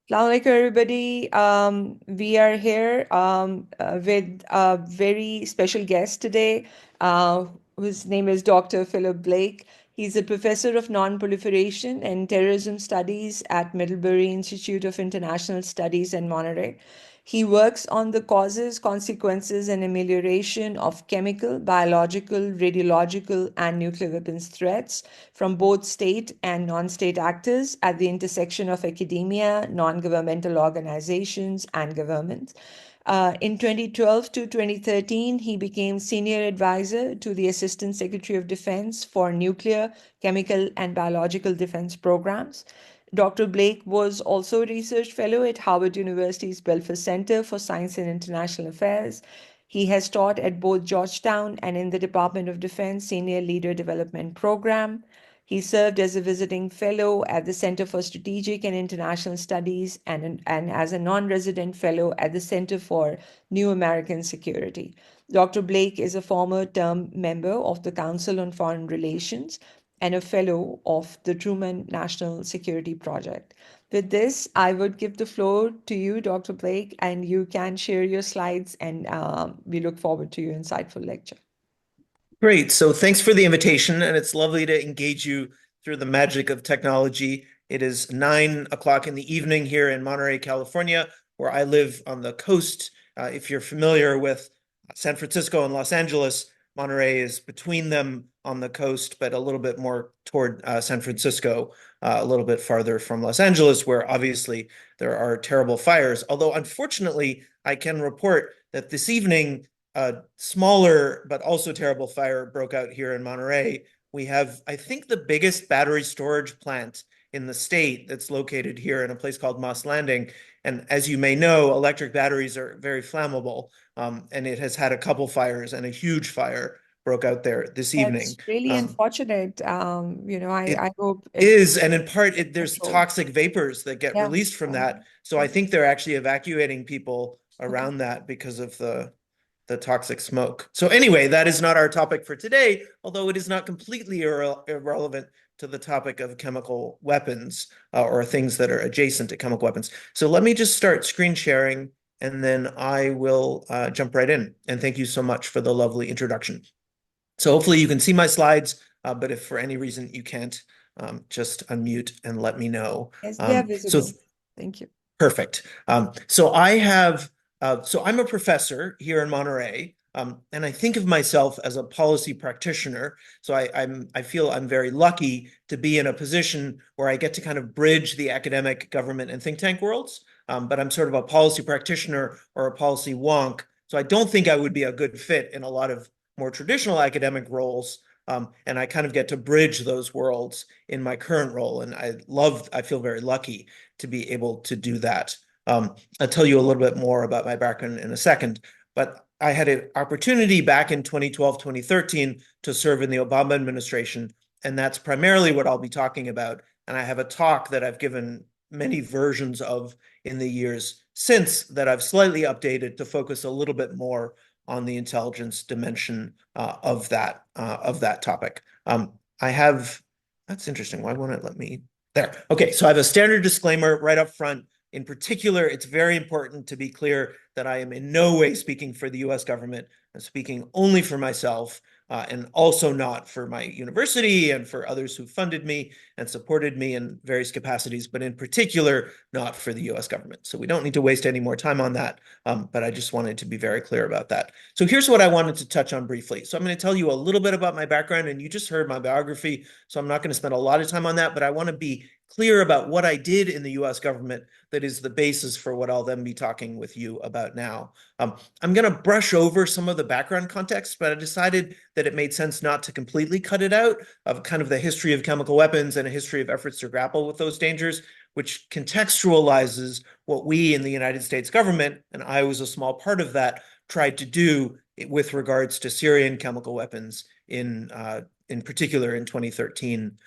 Assalamualaikum, everybody. We are here with a very special guest today, whose name is Dr. Philipp Bleek. He's a professor of non-proliferation and terrorism studies at Middlebury Institute of International Studies in Monterey. He works on the causes, consequences, and amelioration of chemical, biological, radiological, and nuclear weapons threats from both state and non state actors at the intersection of academia, non governmental organizations, and government. In 2012 to 2013, he became senior advisor to the Assistant Secretary of Defense for nuclear, chemical, and biological defense programs. Dr. Blake was also a research fellow at Harvard University's Belfer Center for Science and International Affairs. He has taught at both Georgetown and in the Department of Defense Senior Leader Development Program. He served as a visiting fellow at the Center for Strategic and International Studies and as a non resident fellow at the Center for New American Security. Dr. Blake is a former term member of the Council on Foreign Relations and a fellow of the Truman National Security Project. With this, I would give the floor to you, Dr. Blake, and you can share your slides, and we look forward to your insightful lecture. Great. So thanks for the invitation, and it's lovely to engage you through the magic of technology. It is 9 o'clock in the evening here in Monterey, California, where I live on the coast. If you're familiar with San Francisco and Los Angeles, Monterey is between them on the coast, but a little bit more toward San Francisco, a little bit farther from Los Angeles, where obviously there are terrible fires. Although, unfortunately, I can report that this evening, a smaller but also terrible fire broke out here in Monterey. We have, I think, the biggest battery storage plant in the state that's located here in a place called Moss Landing. And as you may know, electric batteries are very flammable, and it has had a couple fires, and a huge fire broke out there this That's evening. really Um, unfortunate. I it hope it's is, and in part, there's controlled. toxic vapors that get Yeah. released from Um, that. So I yeah. think they're actually evacuating people Okay. around that because of the toxic smoke. So anyway, that is not our topic for today, although it is not completely irrelevant to the topic of chemical weapons or things that are adjacent to chemical weapons. So let me just start screen sharing, and then I will jump right in. And thank you so much for the lovely introduction. So hopefully you can see my slides, but if for any reason you can't, just unmute and let me know. Yes, they are So visible. Thank you. perfect. So I have, so I'm a professor here in Monterey, and I think of myself as a policy practitioner. So I feel I'm very lucky to be in a position where I get to kind of bridge the academic, government, and think tank worlds. But I'm sort of a policy practitioner or a policy wonk. So I don't think I would be a good fit in a lot of more traditional academic roles. And I kind of get to bridge those worlds in my current role. And I feel very lucky to be able to do that. I'll tell you a little bit more about my background in a second, but I had an opportunity back in 2012, 2013 to serve in the Obama administration, and that's primarily what I'll be talking about. And I have a talk that I've given many versions of in the years since that I've slightly updated to focus a little bit more on the intelligence dimension of that topic. I have, that's interesting. Why won't it let me? There. Okay, so I have a standard disclaimer right up front. In particular, it's very important to be clear that I am in no way speaking for the US government. I'm speaking only for myself, and also not for my university and for others who funded me and supported me in various capacities, but in particular, not for the US government. So we don't need to waste any more time on that, but I just wanted to be very clear about that. So here's what I wanted to touch on briefly. So I'm going to tell you a little bit about my background, and you just heard my biography, so I'm not going to spend a lot of time on that, but I want to be clear about what I did in the US government that is the basis for what I'll then be talking with you about now. I'm going to brush over some of the background context, but I decided that it made sense not to completely cut it out of kind of the history of chemical weapons and a history of efforts to grapple with those dangers, which contextualizes what we in the United States government, and I was a small part of that, tried to do with regards to Syrian chemical weapons in particular in 2013,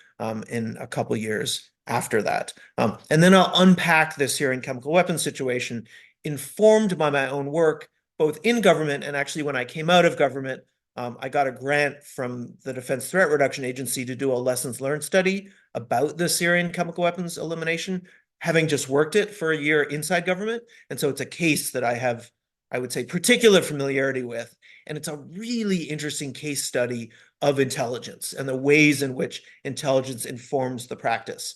in a couple years after that. And then I'll unpack this Syrian chemical weapons situation, informed by my own work, both in government and actually when I came out of government. I got a grant from the Defense Threat Reduction Agency to do a lessons learned study about the Syrian chemical weapons elimination, having just worked it for a year inside government. And so it's a case that I have, I would say, particular familiarity with. And it's a really interesting case study of intelligence and the ways in which intelligence informs the practice.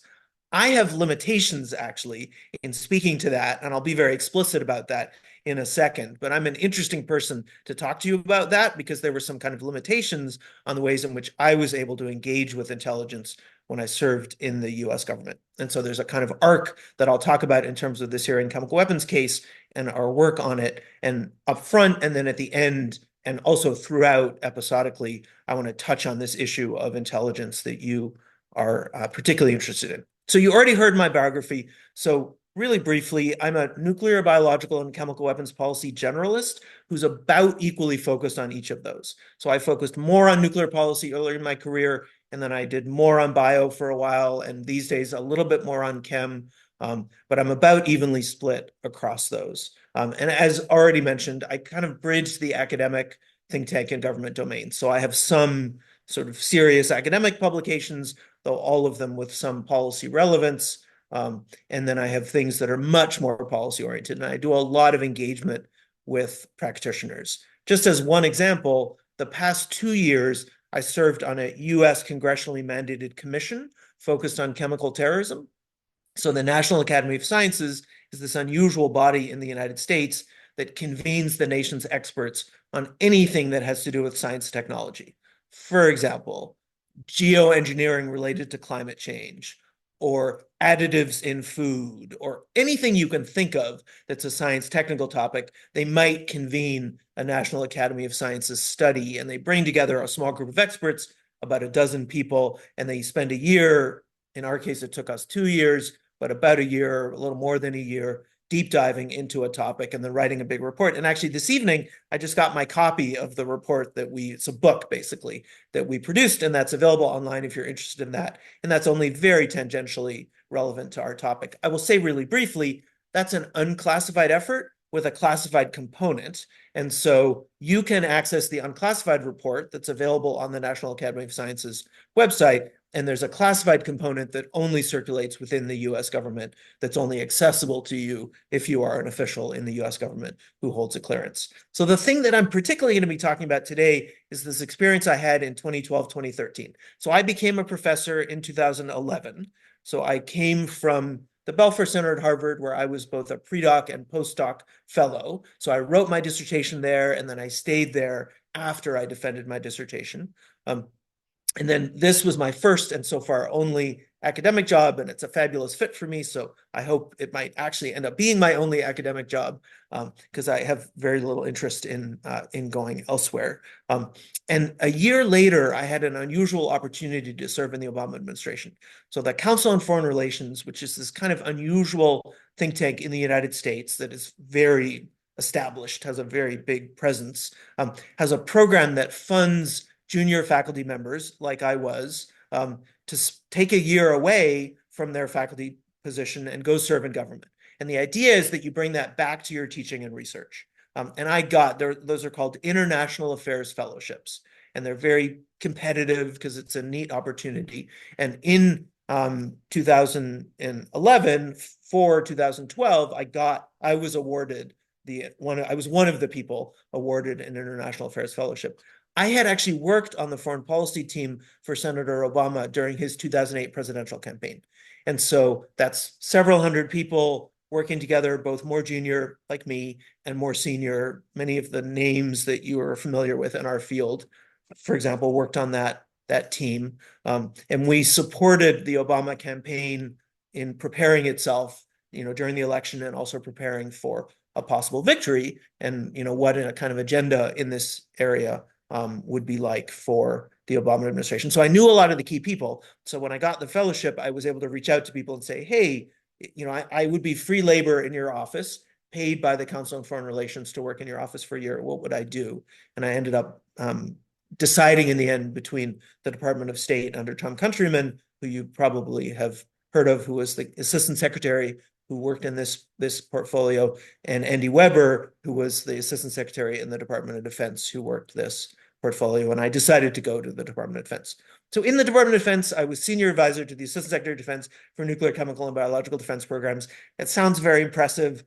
I have limitations actually in speaking to that, and I'll be very explicit about that in a second. But I'm an interesting person to talk to you about that because there were some kind of limitations on the ways in which I was able to engage with intelligence when I served in the US government. And so there's a kind of arc that I'll talk about in terms of the Syrian chemical weapons case and our work on it. And up front, and then at the end, and also throughout episodically, I want to touch on this issue of intelligence that you are particularly interested in. So you already heard my biography. So really briefly, I'm a nuclear, biological, and chemical weapons policy generalist who's about equally focused on each of those. So I focused more on nuclear policy earlier in my career, and then I did more on bio for a while, and these days a little bit more on chem, but I'm about evenly split across those. And as already mentioned, I kind of bridged the academic, think tank, and government domains. So I have some sort of serious academic publications, though all of them with some policy relevance. And then I have things that are much more policy oriented. And I do a lot of engagement with practitioners. Just as one example, the past 2 years, I served on a US congressionally mandated commission focused on chemical terrorism. So the National Academy of Sciences is this unusual body in the United States that convenes the nation's experts on anything that has to do with science and technology. For example, geoengineering related to climate change, or additives in food, or anything you can think of that's a science technical topic, they might convene a National Academy of Sciences study, and they bring together a small group of experts, about a dozen people, and they spend a year. In our case, it took us 2 years, but about a year, a little more than a year, deep diving into a topic and then writing a big report. And actually this evening, I just got my copy of the report it's a book basically that we produced, and that's available online if you're interested in that. And that's only very tangentially relevant to our topic. I will say really briefly, that's an unclassified effort with a classified component. And so you can access the unclassified report that's available on the National Academy of Sciences website. And there's a classified component that only circulates within the US government, that's only accessible to you if you are an official in the US government who holds a clearance. So the thing that I'm particularly going to be talking about today is this experience I had in 2012, 2013. So I became a professor in 2011. So I came from the Belfer Center at Harvard, where I was both a pre-doc and postdoc fellow. So I wrote my dissertation there, and then I stayed there after I defended my dissertation. And then this was my first and so far only academic job, and it's a fabulous fit for me. So I hope it might actually end up being my only academic job, because I have very little interest in going elsewhere. And a year later, I had an unusual opportunity to serve in the Obama administration. So the Council on Foreign Relations, which is this kind of unusual think tank in the United States that is very established, has a very big presence, has a program that funds junior faculty members, like I was, to take a year away from their faculty position and go serve in government. And the idea is that you bring that back to your teaching and research. And I got there, those are called International Affairs Fellowships. And they're very competitive because it's a neat opportunity. And in 2011 for 2012, I was awarded I was one of the people awarded an International Affairs Fellowship. I had actually worked on the foreign policy team for Senator Obama during his 2008 presidential campaign. And so that's several hundred people working together, both more junior, like me, and more senior. Many of the names that you are familiar with in our field, for example, worked on that team. And we supported the Obama campaign in preparing itself, during the election, and also preparing for a possible victory, and what a kind of agenda in this area would be like for the Obama administration. So I knew a lot of the key people. So when I got the fellowship, I was able to reach out to people and say, hey, I would be free labor in your office, paid by the Council on Foreign Relations to work in your office for a year. What would I do? And I ended up deciding in the end between the Department of State under Tom Countryman, who you probably have heard of, who was the Assistant Secretary who worked in this portfolio, and Andy Weber, who was the Assistant Secretary in the Department of Defense, who worked this portfolio, and I decided to go to the Department of Defense. So in the Department of Defense, I was senior advisor to the Assistant Secretary of Defense for Nuclear, Chemical, and Biological Defense Programs. It sounds very impressive.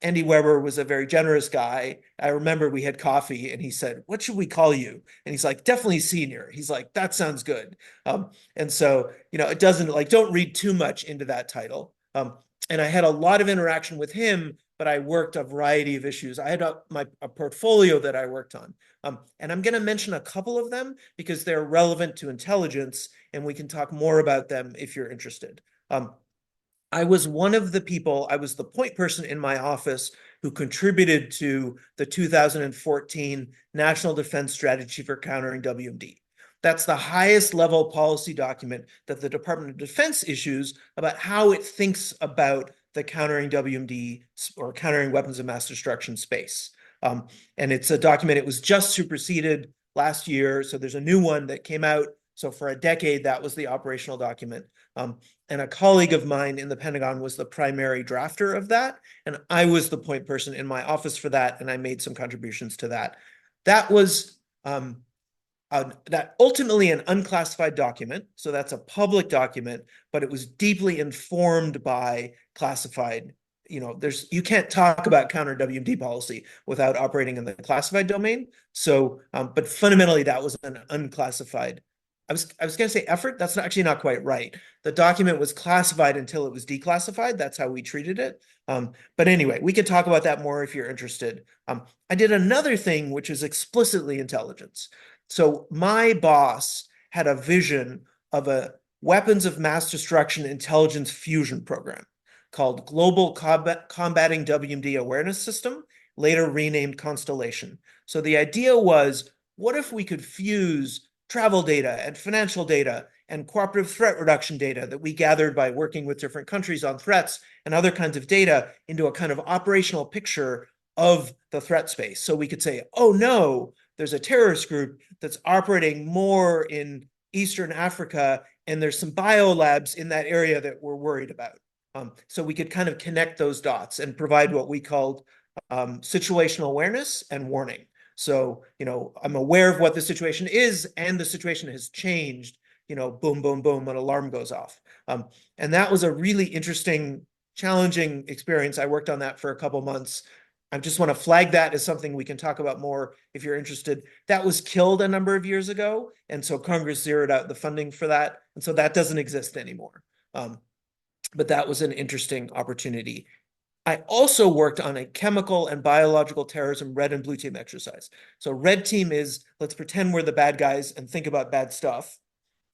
Andy Weber was a very generous guy. I remember we had coffee and he said, "What should we call you?" And he's like, "Definitely senior." He's like, "That sounds good." And so, it doesn't like, don't read too much into that title. And I had a lot of interaction with him, but I worked a variety of issues. I had a portfolio that I worked on. And I'm going to mention a couple of them because they're relevant to intelligence, and we can talk more about them if you're interested. I was one of the people, I was the point person in my office who contributed to the 2014 National Defense Strategy for Countering WMD. That's the highest level policy document that the Department of Defense issues about how it thinks about the countering WMD or countering weapons of mass destruction space. And it's a document, it was just superseded last year. So there's a new one that came out. So for a decade, that was the operational document. And a colleague of mine in the Pentagon was the primary drafter of that. And I was the point person in my office for that. And I made some contributions to that. That was that ultimately an unclassified document. So that's a public document, but it was deeply informed by classified. You can't talk about counter WMD policy without operating in the classified domain. So, but fundamentally, that was an unclassified. I was going to say effort. That's actually not quite right. The document was classified until it was declassified. That's how we treated it. But anyway, we could talk about that more if you're interested. I did another thing, which is explicitly intelligence. So my boss had a vision of a weapons of mass destruction intelligence fusion program called Global Combating WMD Awareness System, later renamed Constellation. So the idea was, what if we could fuse travel data and financial data and cooperative threat reduction data that we gathered by working with different countries on threats and other kinds of data into a kind of operational picture of the threat space. So we could say, oh no, there's a terrorist group that's operating more in Eastern Africa, and there's some biolabs in that area that we're worried about. So we could kind of connect those dots and provide what we called situational awareness and warning. So, I'm aware of what the situation is, and the situation has changed, boom, boom, boom, an alarm goes off. And that was a really interesting, challenging experience. I worked on that for a couple months. I just want to flag that as something we can talk about more if you're interested. That was killed a number of years ago, and so Congress zeroed out the funding for that, and so that doesn't exist anymore. But that was an interesting opportunity. I also worked on a chemical and biological terrorism red and blue team exercise. So red team is, let's pretend we're the bad guys and think about bad stuff.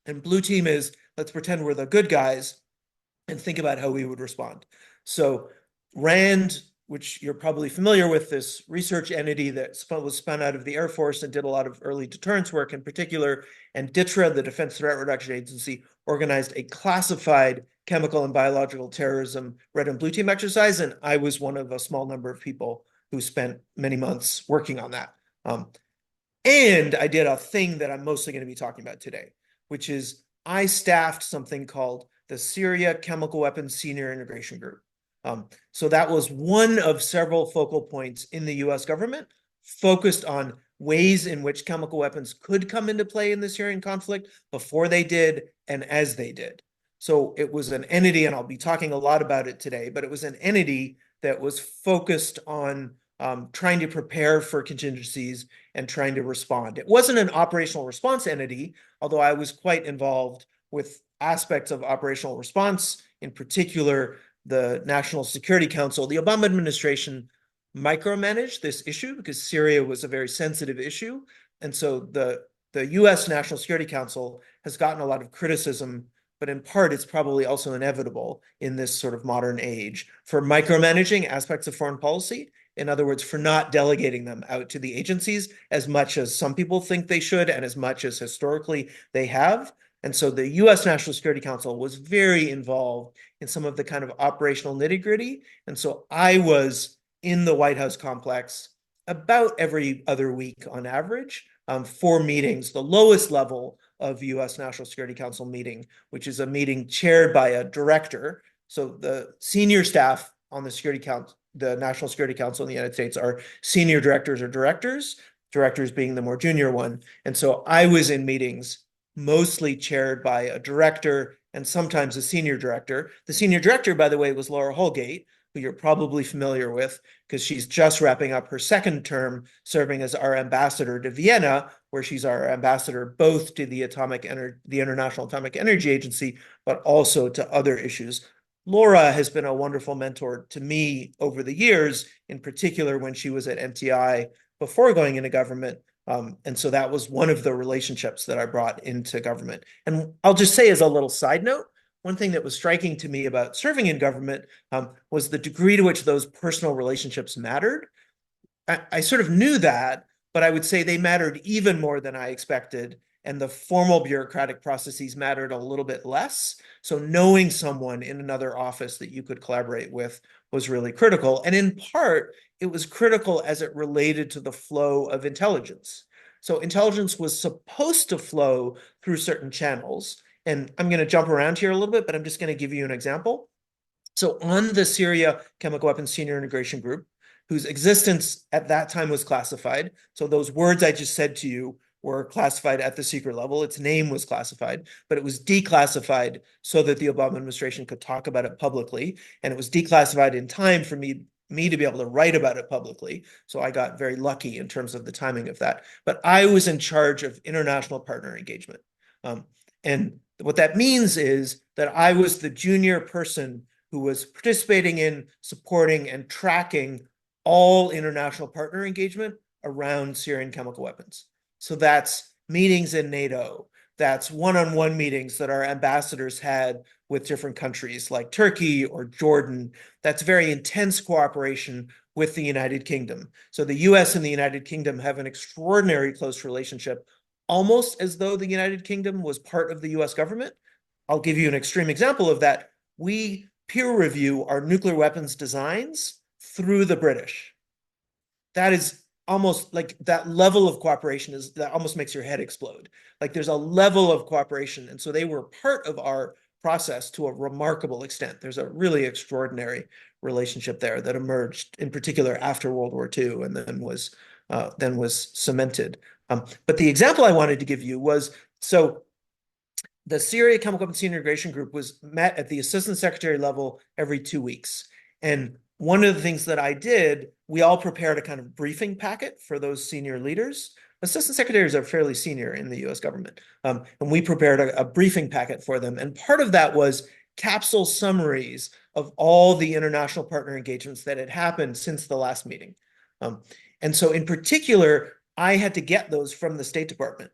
And blue team is, let's pretend we're the good guys and think about how we would respond. So RAND, which you're probably familiar with, this research entity that was spun out of the Air Force and did a lot of early deterrence work in particular, and DTRA, the Defense Threat Reduction Agency, organized a classified chemical and biological terrorism red and blue team exercise. And I was one of a small number of people who spent many months working on that. And I did a thing that I'm mostly going to be talking about today, which is I staffed something called the Syria Chemical Weapons Senior Integration Group. So that was one of several focal points in the US government focused on ways in which chemical weapons could come into play in the Syrian conflict before they did and as they did. So it was an entity, and I'll be talking a lot about it today, but it was an entity that was focused on trying to prepare for contingencies and trying to respond. It wasn't an operational response entity, although I was quite involved with aspects of operational response, in particular, the National Security Council. The Obama administration micromanaged this issue because Syria was a very sensitive issue. And so the US National Security Council has gotten a lot of criticism, but in part, it's probably also inevitable in this sort of modern age for micromanaging aspects of foreign policy. In other words, for not delegating them out to the agencies as much as some people think they should and as much as historically they have. And so the US National Security Council was very involved in some of the kind of operational nitty-gritty. And so I was in the White House complex about every other week on average for meetings, the lowest level of US National Security Council meeting, which is a meeting chaired by a director. So the senior staff on the Security Council, the National Security Council in the United States, are senior directors or directors. directors being the more junior one. And so I was in meetings mostly chaired by a director and sometimes a senior director. The senior director, by the way, was Laura Holgate, who you're probably familiar with because she's just wrapping up her second term serving as our ambassador to Vienna, where she's our ambassador both to the International Atomic Energy Agency, but also to other issues. Laura has been a wonderful mentor to me over the years, in particular when she was at NTI before going into government. And so that was one of the relationships that I brought into government. And I'll just say as a little side note, one thing that was striking to me about serving in government was the degree to which those personal relationships mattered. I sort of knew that, but I would say they mattered even more than I expected. And the formal bureaucratic processes mattered a little bit less. So knowing someone in another office that you could collaborate with was really critical. And in part, it was critical as it related to the flow of intelligence. So intelligence was supposed to flow through certain channels. And I'm going to jump around here a little bit, but I'm just going to give you an example. So on the Syria Chemical Weapons Senior Integration Group, whose existence at that time was classified. So those words I just said to you were classified at the secret level. Its name was classified, but it was declassified so that the Obama administration could talk about it publicly. And it was declassified in time for me to be able to write about it publicly. So I got very lucky in terms of the timing of that. But I was in charge of international partner engagement. And what that means is that I was the junior person who was participating in, supporting, and tracking all international partner engagement around Syrian chemical weapons. So that's meetings in NATO. That's one-on-one meetings that our ambassadors had with different countries like Turkey or Jordan. That's very intense cooperation with the United Kingdom. So the US and the United Kingdom have an extraordinary close relationship, almost as though the United Kingdom was part of the US government. I'll give you an extreme example of that. We peer review our nuclear weapons designs through the British. That is almost like that level of cooperation is that almost makes your head explode. Like there's a level of cooperation. And so they were part of our process to a remarkable extent. There's a really extraordinary relationship there that emerged in particular after World War II and then was cemented. But the example I wanted to give you was, so the Syria Chemical Weapons Integration Group was met at the assistant secretary level every 2 weeks. And one of the things that I did, we all prepared a kind of briefing packet for those senior leaders. Assistant secretaries are fairly senior in the US government. And we prepared a briefing packet for them. And part of that was capsule summaries of all the international partner engagements that had happened since the last meeting. And so in particular, I had to get those from the State Department.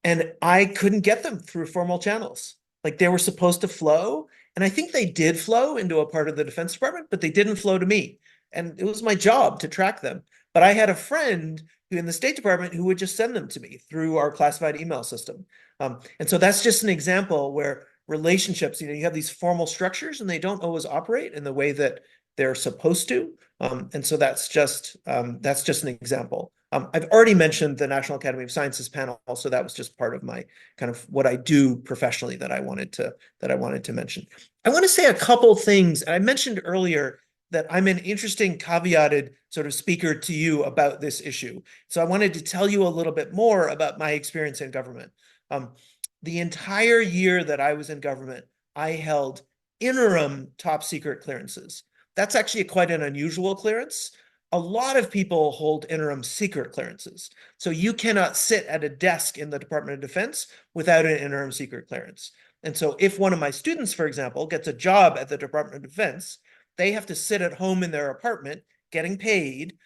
And I couldn't get them through formal channels. Like they were supposed to flow. And I think they did flow into a part of the Defense Department, but they didn't flow to me. And it was my job to track them. But I had a friend who in the State Department who would just send them to me through our classified email system. And so that's just an example where relationships, you have these formal structures and they don't always operate in the way that they're supposed to. And so that's just an example. I've already mentioned the National Academy of Sciences panel, so that was just part of my kind of what I do professionally that I wanted to mention. I want to say a couple things. And I mentioned earlier that I'm an interesting caveated sort of speaker to you about this issue. So I wanted to tell you a little bit more about my experience in government. The entire year that I was in government, I held interim top secret clearances. That's actually quite an unusual clearance. A lot of people hold interim secret clearances. So you cannot sit at a desk in the Department of Defense without an interim secret clearance. And so if one of my students, for example, gets a job at the Department of Defense, they have to sit at home in their apartment getting paid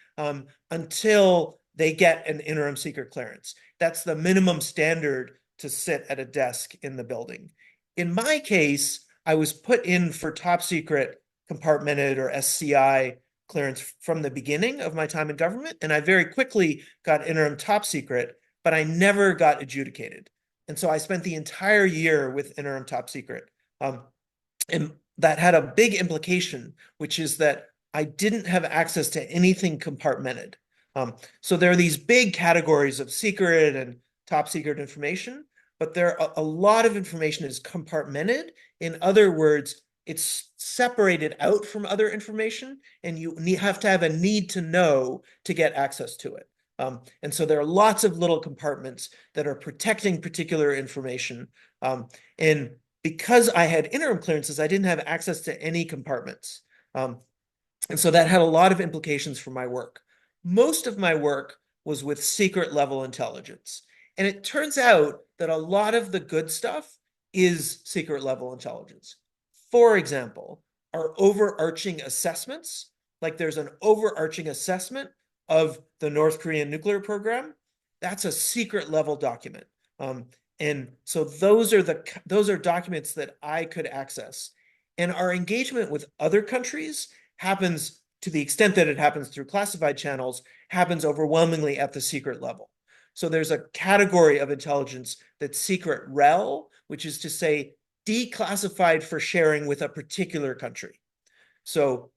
until they get an interim secret clearance. That's the minimum standard to sit at a desk in the building. In my case, I was put in for top secret compartmented or SCI clearance from the beginning of my time in government, and I very quickly got interim top secret, but I never got adjudicated. And so I spent the entire year with interim top secret. And that had a big implication, which is that I didn't have access to anything compartmented. So there are these big categories of secret and top secret information, but there are a lot of information is compartmented. In other words, it's separated out from other information, and you have to have a need to know to get access to it. And so there are lots of little compartments that are protecting particular information. And because I had interim clearances, I didn't have access to any compartments. And so that had a lot of implications for my work. Most of my work was with secret level intelligence. And it turns out that a lot of the good stuff is secret level intelligence. For example, our overarching assessments, like there's an overarching assessment of the North Korean nuclear program. That's a secret level document. And so those are documents that I could access. And our engagement with other countries happens, to the extent that it happens through classified channels, happens overwhelmingly at the secret level. So there's a category of intelligence that's secret rel, which is to say declassified for sharing with a particular country. So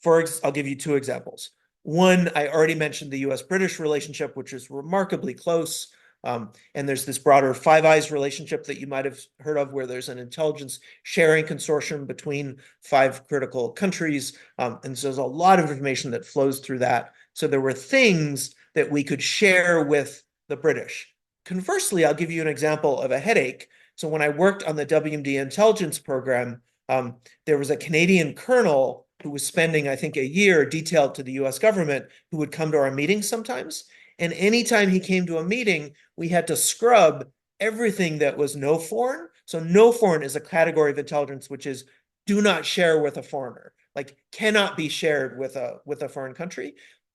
I'll give you two examples. One, I already mentioned the US-British relationship, which is remarkably close. And there's this broader Five Eyes relationship that you might have heard of, where there's an intelligence sharing consortium between five critical countries. And so there's a lot of information that flows through that. So there were things that we could share with the British. Conversely, I'll give you an example of a headache. So when I worked on the WMD intelligence program, there was a Canadian colonel who was spending, I think, a year detailed to the US government, who would come to our meetings sometimes. And anytime he came to a meeting, we had to scrub everything that was no foreign. So no foreign is a category of intelligence which is do not share with a foreigner, like cannot be shared with a foreign country.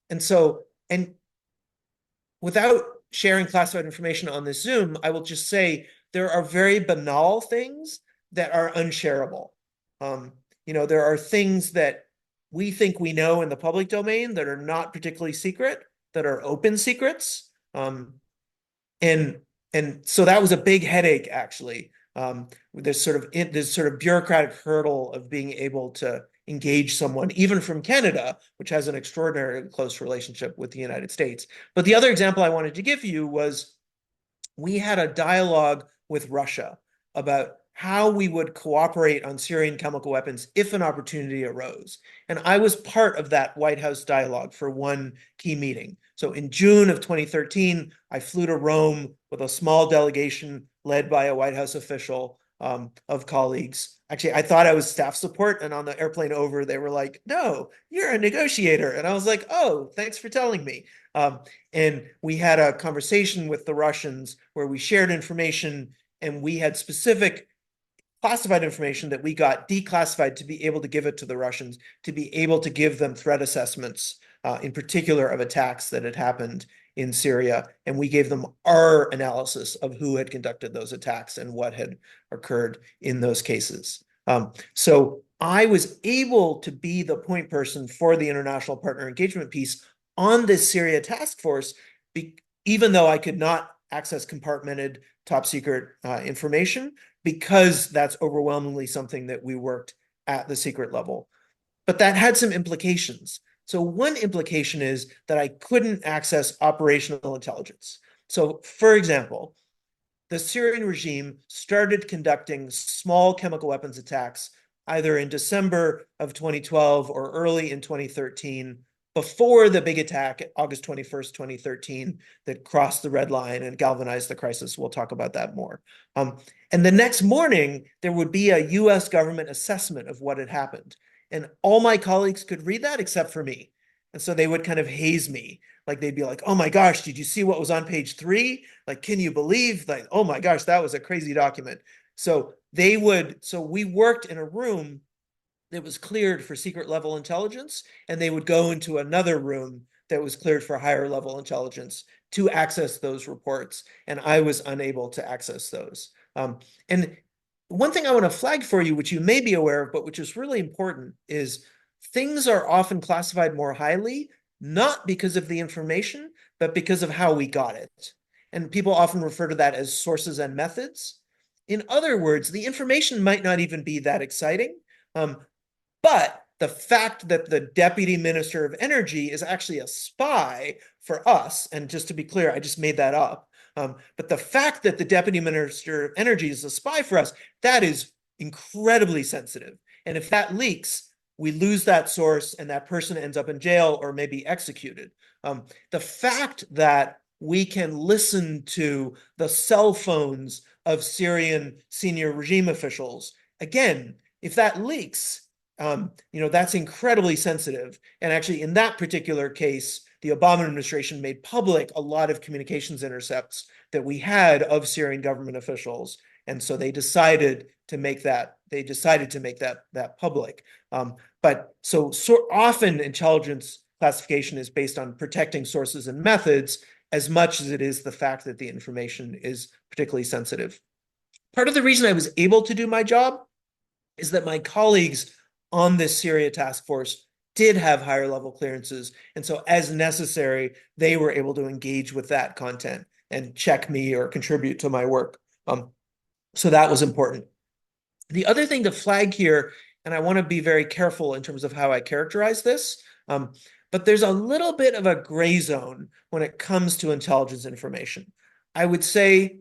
And without sharing classified information on this Zoom, I will just say there are very banal things that are unshareable. There are things that we think we know in the public domain that are not particularly secret, that are open secrets. And so that was a big headache, actually. This sort of bureaucratic hurdle of being able to engage someone, even from Canada, which has an extraordinarily close relationship with the United States. But the other example I wanted to give you was we had a dialogue with Russia about how we would cooperate on Syrian chemical weapons if an opportunity arose. And I was part of that White House dialogue for one key meeting. So in June of 2013, I flew to Rome with a small delegation led by a White House official of colleagues. Actually, I thought I was staff support, and on the airplane over, they were like, "No, you're a negotiator." And I was like, "Oh, thanks for telling me." And we had a conversation with the Russians where we shared information, and we had specific classified information that we got declassified to be able to give it to the Russians, to be able to give them threat assessments, in particular of attacks that had happened in Syria. And we gave them our analysis of who had conducted those attacks and what had occurred in those cases. So I was able to be the point person for the international partner engagement piece on this Syria task force, even though I could not access compartmented top secret information, because that's overwhelmingly something that we worked at the secret level. But that had some implications. So one implication is that I couldn't access operational intelligence. So for example, the Syrian regime started conducting small chemical weapons attacks either in December of 2012 or early in 2013, before the big attack, August 21st, 2013, that crossed the red line and galvanized the crisis. We'll talk about that more. And the next morning, there would be a US government assessment of what had happened. And all my colleagues could read that except for me. And so they would kind of haze me. Like they'd be like, "Oh my gosh, did you see what was on page 3? Like, can you believe? Like, oh my gosh, that was a crazy document." So we worked in a room that was cleared for secret level intelligence, and they would go into another room that was cleared for higher level intelligence to access those reports. And I was unable to access those. And one thing I want to flag for you, which you may be aware of, but which is really important, is things are often classified more highly, not because of the information, but because of how we got it. And people often refer to that as sources and methods. In other words, the information might not even be that exciting, but the fact that the deputy minister of energy is actually a spy for us, and just to be clear, I just made that up. But the fact that the deputy minister of energy is a spy for us, that is incredibly sensitive. And if that leaks, we lose that source and that person ends up in jail or maybe executed. The fact that we can listen to the cell phones of Syrian senior regime officials, again, if that leaks, that's incredibly sensitive. And actually, in that particular case, the Obama administration made public a lot of communications intercepts that we had of Syrian government officials, and so they decided to make that public. But so often intelligence classification is based on protecting sources and methods as much as it is the fact that the information is particularly sensitive. Part of the reason I was able to do my job is that my colleagues on this Syria task force did have higher level clearances. And so as necessary, they were able to engage with that content and check me or contribute to my work. So that was important. The other thing to flag here, and I want to be very careful in terms of how I characterize this, but there's a little bit of a gray zone when it comes to intelligence information. I would say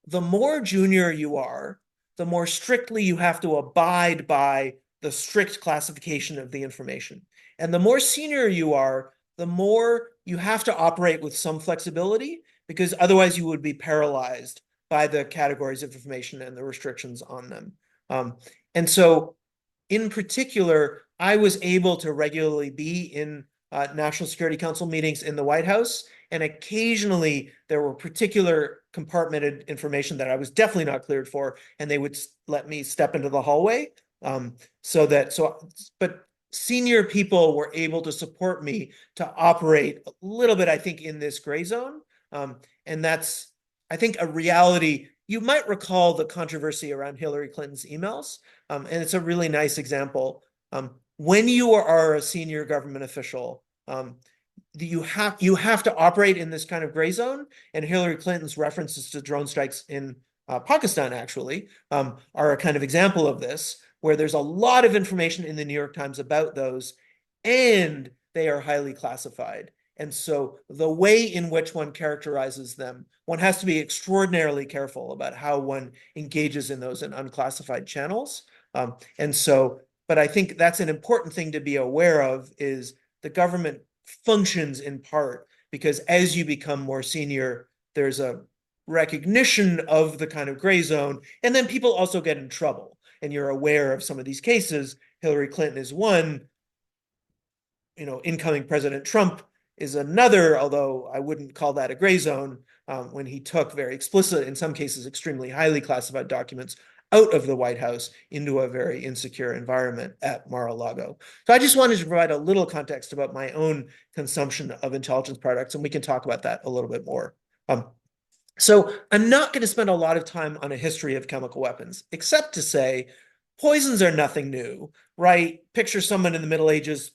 the more junior you are, the more strictly you have to abide by the strict classification of the information. And the more senior you are, the more you have to operate with some flexibility, because otherwise you would be paralyzed by the categories of information and the restrictions on them. And so in particular, I was able to regularly be in National Security Council meetings in the White House, and occasionally there were particular compartmented information that I was definitely not cleared for, and they would let me step into the hallway. But senior people were able to support me to operate a little bit, I think, in this gray zone. And that's, I think, a reality. You might recall the controversy around Hillary Clinton's emails, and it's a really nice example. When you are a senior government official, you have to operate in this kind of gray zone, and Hillary Clinton's references to drone strikes in Pakistan actually are a kind of example of this, where there's a lot of information in the New York Times about those, and they are highly classified. And so the way in which one characterizes them, one has to be extraordinarily careful about how one engages in those in unclassified channels. But I think that's an important thing to be aware of, is the government functions in part because as you become more senior, there's a recognition of the kind of gray zone, and then people also get in trouble. And you're aware of some of these cases. Hillary Clinton is one, incoming President Trump is another, although I wouldn't call that a gray zone, when he took very explicit, in some cases, extremely highly classified documents out of the White House into a very insecure environment at Mar-a-Lago. So I just wanted to provide a little context about my own consumption of intelligence products, and we can talk about that a little bit more. So I'm not going to spend a lot of time on a history of chemical weapons, except to say poisons are nothing new, right? Picture someone in the Middle Ages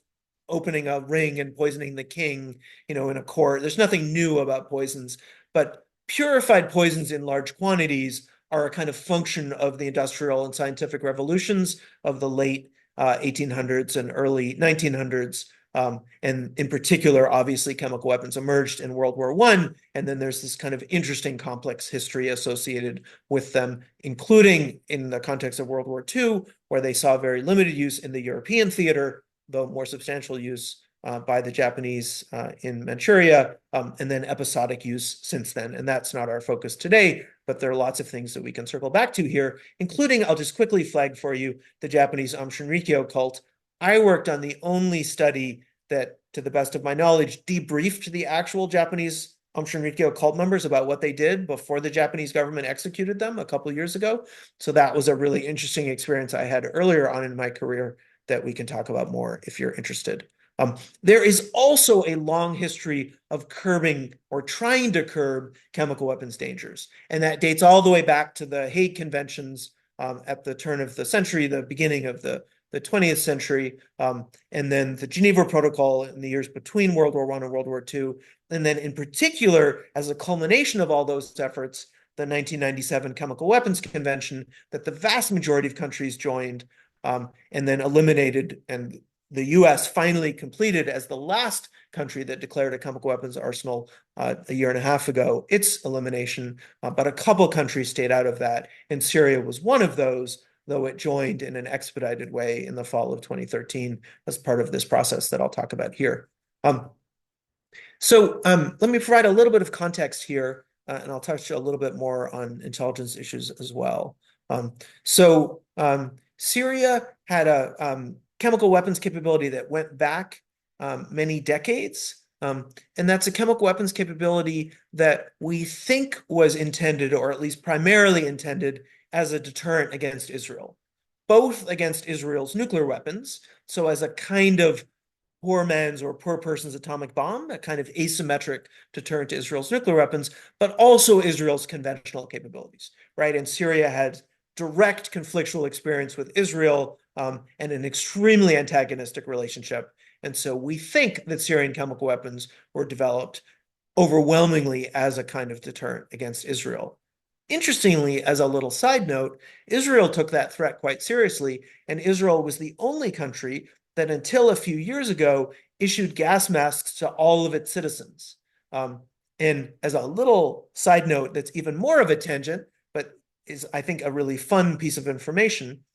opening a ring and poisoning the king, in a court. There's nothing new about poisons, but purified poisons in large quantities are a kind of function of the industrial and scientific revolutions of the late 1800s and early 1900s. And in particular, obviously, chemical weapons emerged in World War I, and then there's this kind of interesting complex history associated with them, including in the context of World War II, where they saw very limited use in the European theater, though more substantial use by the Japanese in Manchuria, and then episodic use since then. And that's not our focus today, but there are lots of things that we can circle back to here, including, I'll just quickly flag for you, the Japanese Aum Shinrikyo cult. I worked on the only study that, to the best of my knowledge, debriefed the actual Japanese Aum Shinrikyo cult members about what they did before the Japanese government executed them a couple of years ago. So that was a really interesting experience I had earlier on in my career that we can talk about more if you're interested. There is also a long history of curbing or trying to curb chemical weapons dangers, and that dates all the way back to the Hague Conventions at the turn of the century, the beginning of the 20th century, and then the Geneva Protocol in the years between World War I and World War II, and then in particular, as a culmination of all those efforts, the 1997 Chemical Weapons Convention that the vast majority of countries joined, and then eliminated, and the US finally completed as the last country that declared a chemical weapons arsenal a year and a half ago, its elimination, but a couple countries stayed out of that, and Syria was one of those. though it joined in an expedited way in the fall of 2013 as part of this process that I'll talk about here. Let me provide a little bit of context here, and I'll touch a little bit more on intelligence issues as well. Syria had a chemical weapons capability that went back many decades. And that's a chemical weapons capability that we think was intended, or at least primarily intended, as a deterrent against Israel, both against Israel's nuclear weapons, so as a kind of poor man's or poor person's atomic bomb, a kind of asymmetric deterrent to Israel's nuclear weapons, but also Israel's conventional capabilities, right? And Syria had direct conflictual experience with Israel and an extremely antagonistic relationship. And so we think that Syrian chemical weapons were developed overwhelmingly as a kind of deterrent against Israel. Interestingly, as a little side note, Israel took that threat quite seriously, and Israel was the only country that until a few years ago issued gas masks to all of its citizens. And as a little side note that's even more of a tangent, but is, I think, a really fun piece of information,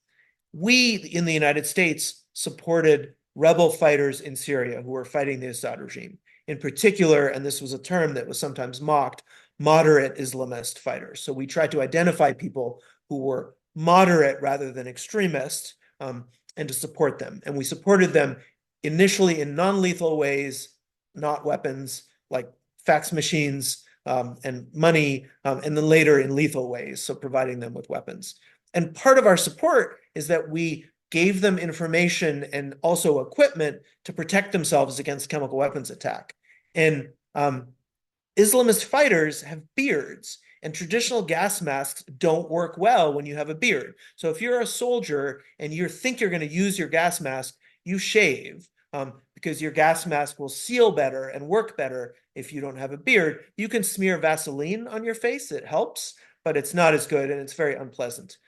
we in the United States supported rebel fighters in Syria who were fighting the Assad regime. In particular, and this was a term that was sometimes mocked, moderate Islamist fighters. So we tried to identify people who were moderate rather than extremist, and to support them. And we supported them initially in non-lethal ways, not weapons, like fax machines and money, and then later in lethal ways, so providing them with weapons. And part of our support is that we gave them information and also equipment to protect themselves against chemical weapons attack. And Islamist fighters have beards, and traditional gas masks don't work well when you have a beard. So if you're a soldier and you think you're going to use your gas mask, you shave because your gas mask will seal better and work better if you don't have a beard. You can smear Vaseline on your face. It helps, but it's not as good and it's very unpleasant.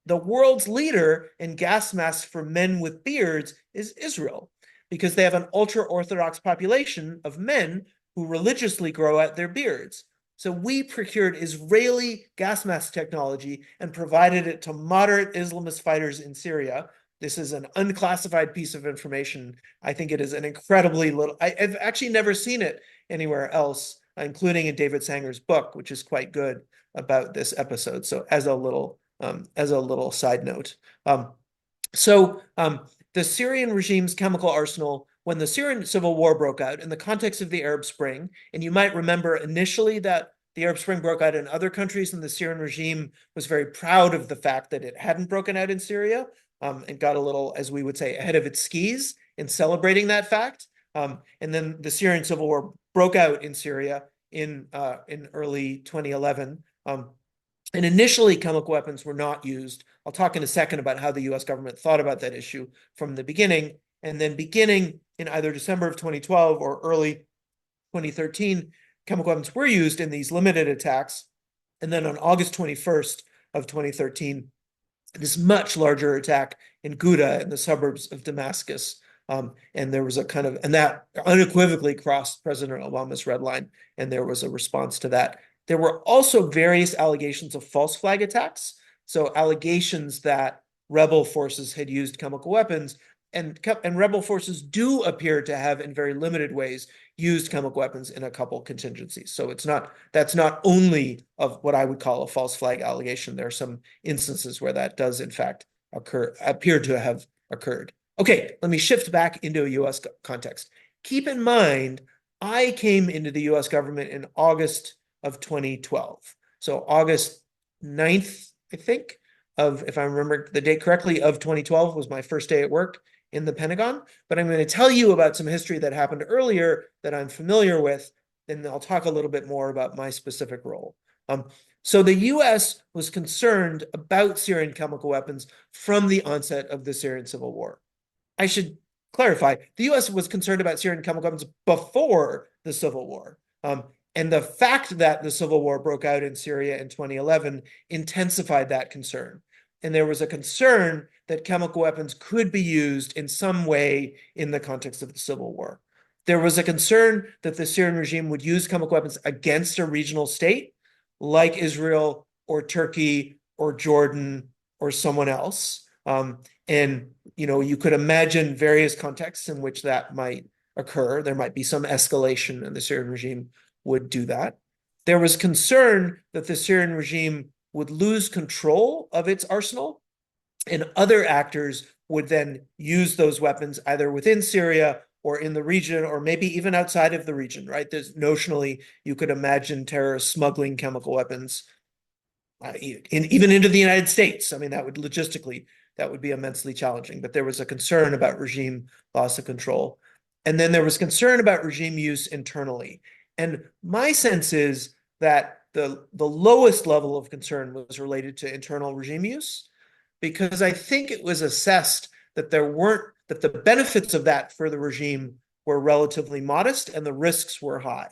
The world's leader in gas masks for men with beards is Israel, because they have an ultra-Orthodox population of men who religiously grow out their beards. So we procured Israeli gas mask technology and provided it to moderate Islamist fighters in Syria. This is an unclassified piece of information. I think it is an incredibly little, I've actually never seen it anywhere else, including in David Sanger's book, which is quite good about this episode. So as a little side note. The Syrian regime's chemical arsenal, when the Syrian civil war broke out in the context of the Arab Spring, and you might remember initially that the Arab Spring broke out in other countries, and the Syrian regime was very proud of the fact that it hadn't broken out in Syria, and got a little, as we would say, ahead of its skis in celebrating that fact. And then the Syrian civil war broke out in Syria in early 2011. And initially, chemical weapons were not used. I'll talk in a second about how the US government thought about that issue from the beginning. And then beginning in either December of 2012 or early 2013, chemical weapons were used in these limited attacks. And then on August 21st of 2013, this much larger attack in Ghouta in the suburbs of Damascus. And there was a kind of, and that unequivocally crossed President Obama's red line. And there was a response to that. There were also various allegations of false flag attacks. So allegations that rebel forces had used chemical weapons, and rebel forces do appear to have, in very limited ways, used chemical weapons in a couple contingencies. So that's not only of what I would call a false flag allegation. There are some instances where that does, in fact, appear to have occurred. Okay, let me shift back into a US context. Keep in mind, I came into the US government in August of 2012. So August 9th, I think, if I remember the date correctly, of 2012 was my first day at work in the Pentagon. But I'm going to tell you about some history that happened earlier that I'm familiar with, and I'll talk a little bit more about my specific role. So the US was concerned about Syrian chemical weapons from the onset of the Syrian civil war. I should clarify, the US was concerned about Syrian chemical weapons before the civil war. And the fact that the civil war broke out in Syria in 2011 intensified that concern. And there was a concern that chemical weapons could be used in some way in the context of the civil war. There was a concern that the Syrian regime would use chemical weapons against a regional state like Israel or Turkey or Jordan or someone else. And you could imagine various contexts in which that might occur. There might be some escalation, and the Syrian regime would do that. There was concern that the Syrian regime would lose control of its arsenal, and other actors would then use those weapons either within Syria or in the region, or maybe even outside of the region, right? There's notionally, you could imagine terrorists smuggling chemical weapons even into the United States. I mean, that would logistically, that would be immensely challenging. But there was a concern about regime loss of control. And then there was concern about regime use internally. And my sense is that the lowest level of concern was related to internal regime use, because I think it was assessed that that the benefits of that for the regime were relatively modest and the risks were high.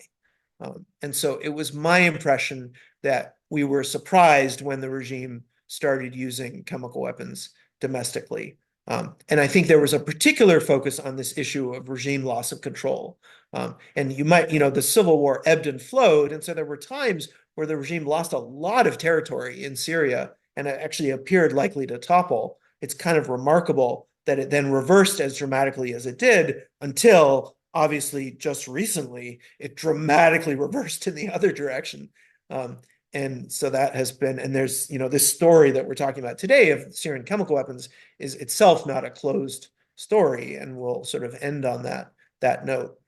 And so it was my impression that we were surprised when the regime started using chemical weapons domestically. And I think there was a particular focus on this issue of regime loss of control. And the Civil War ebbed and flowed. And so there were times where the regime lost a lot of territory in Syria and it actually appeared likely to topple. It's kind of remarkable that it then reversed as dramatically as it did until obviously just recently it dramatically reversed in the other direction. And so that has been, and there's, this story that we're talking about today of Syrian chemical weapons is itself not a closed story, and we'll sort of end on that note.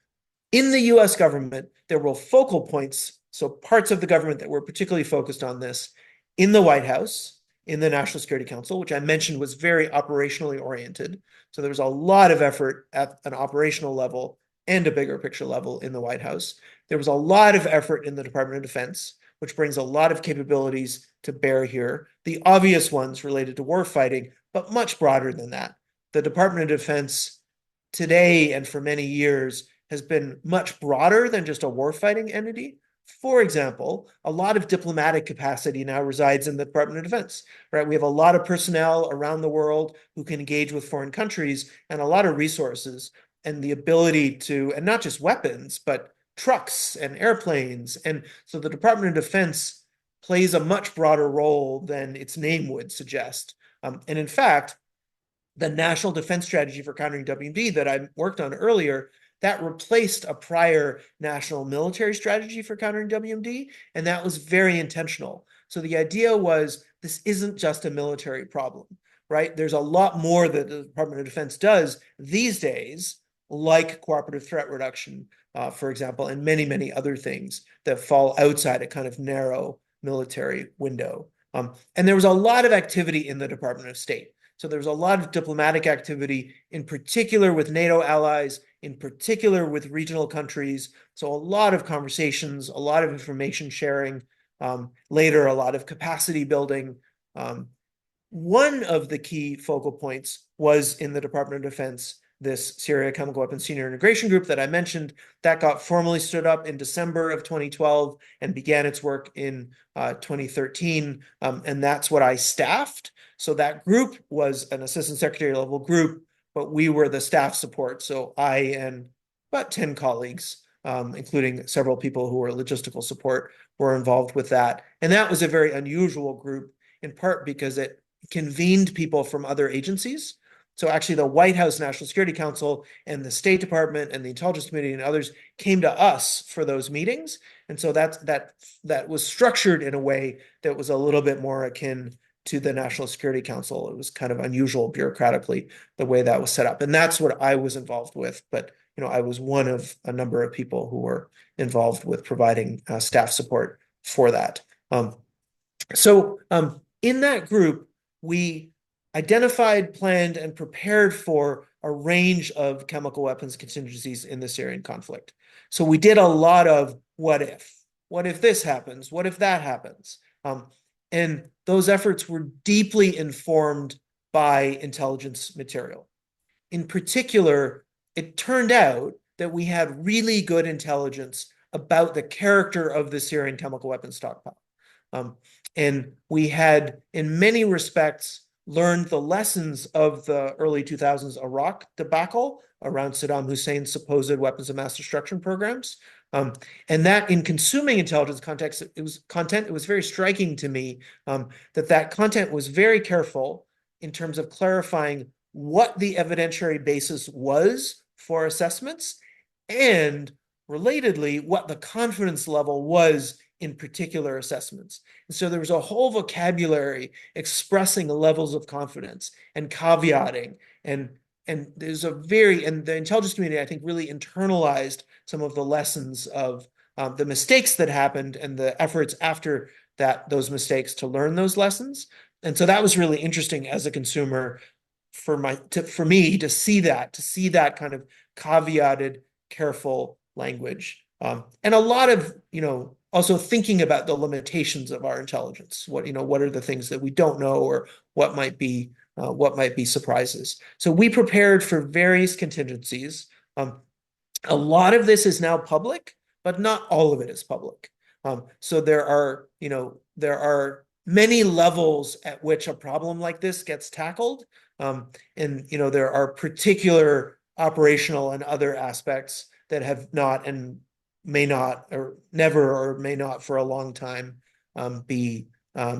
In the US government, there were focal points, so parts of the government that were particularly focused on this in the White House, in the National Security Council, which I mentioned was very operationally oriented. So there was a lot of effort at an operational level and a bigger picture level in the White House. There was a lot of effort in the Department of Defense, which brings a lot of capabilities to bear here. The obvious ones related to war fighting, but much broader than that. The Department of Defense today and for many years has been much broader than just a warfighting entity. For example, a lot of diplomatic capacity now resides in the Department of Defense, right? We have a lot of personnel around the world who can engage with foreign countries and a lot of resources and the ability to, and not just weapons, but trucks and airplanes. And so the Department of Defense plays a much broader role than its name would suggest. And in fact, the National Defense Strategy for Countering WMD that I worked on earlier, that replaced a prior national military strategy for countering WMD, and that was very intentional. So the idea was this isn't just a military problem, right? There's a lot more that the Department of Defense does these days, like cooperative threat reduction, for example, and many, many other things that fall outside a kind of narrow military window. And there was a lot of activity in the Department of State. So there was a lot of diplomatic activity, in particular with NATO allies, in particular with regional countries. So a lot of conversations, a lot of information sharing, later a lot of capacity building. One of the key focal points was in the Department of Defense, this Syria Chemical Weapons Senior Integration Group that I mentioned, that got formally stood up in December of 2012 and began its work in 2013. And that's what I staffed. So that group was an assistant secretary level group, but we were the staff support. So I and about 10 colleagues, including several people who were logistical support, were involved with that. And that was a very unusual group, in part because it convened people from other agencies. So actually the White House National Security Council and the State Department and the Intelligence Committee and others came to us for those meetings. And so that was structured in a way that was a little bit more akin to the National Security Council. It was kind of unusual bureaucratically the way that was set up. And that's what I was involved with. But I was one of a number of people who were involved with providing staff support for that. In that group, we identified, planned, and prepared for a range of chemical weapons contingencies in the Syrian conflict. So we did a lot of what if? What if this happens? What if that happens? And those efforts were deeply informed by intelligence material. In particular, it turned out that we had really good intelligence about the character of the Syrian chemical weapons stockpile. And we had, in many respects, learned the lessons of the early 2000s Iraq debacle around Saddam Hussein's supposed weapons of mass destruction programs. Um, and that in consuming intelligence context, it was very striking to me that content was very careful in terms of clarifying what the evidentiary basis was for assessments and relatedly what the confidence level was in particular assessments. And so there was a whole vocabulary expressing the levels of confidence and caveating and there's a very and the intelligence community I think really internalized some of the lessons of the mistakes that happened and the efforts after those mistakes to learn those lessons. And so that was really interesting as a consumer for me to see that kind of caveated, careful language, and a lot of also thinking about the limitations of our intelligence. What are the things that we don't know, or what might be surprises. So we prepared for various contingencies. A lot of this is now public, but not all of it is public. So there are many levels at which a problem like this gets tackled. And there are particular operational and other aspects that have not and may not or never or may not for a long time be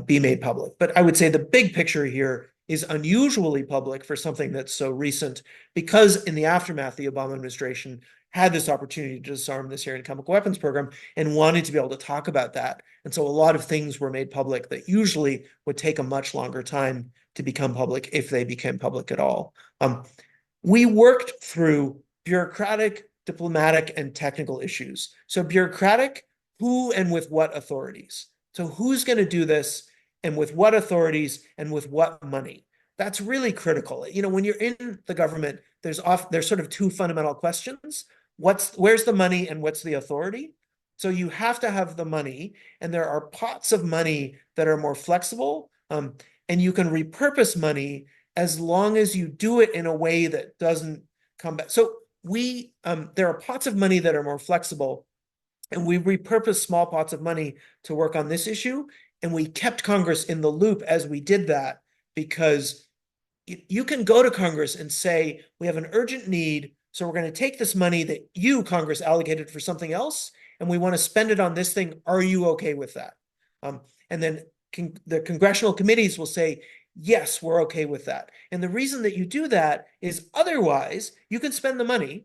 made public. But I would say the big picture here is unusually public for something that's so recent, because in the aftermath, the Obama administration had this opportunity to disarm the Syrian chemical weapons program and wanted to be able to talk about that. And so a lot of things were made public that usually would take a much longer time to become public, if they became public at all. We worked through bureaucratic, diplomatic, and technical issues. So bureaucratic, who and with what authorities? So who's going to do this, and with what authorities, and with what money? That's really critical. When you're in the government, there's sort of two fundamental questions. Where's the money and what's the authority? So you have to have the money, and there are pots of money that are more flexible, and you can repurpose money as long as you do it in a way that doesn't come back. So there are pots of money that are more flexible, and we repurposed small pots of money to work on this issue. And we kept Congress in the loop as we did that, because you can go to Congress and say, we have an urgent need, so we're going to take this money that you, Congress, allocated for something else, and we want to spend it on this thing. Are you okay with that? And then the congressional committees will say, yes, we're okay with that. And the reason that you do that is otherwise you can spend the money,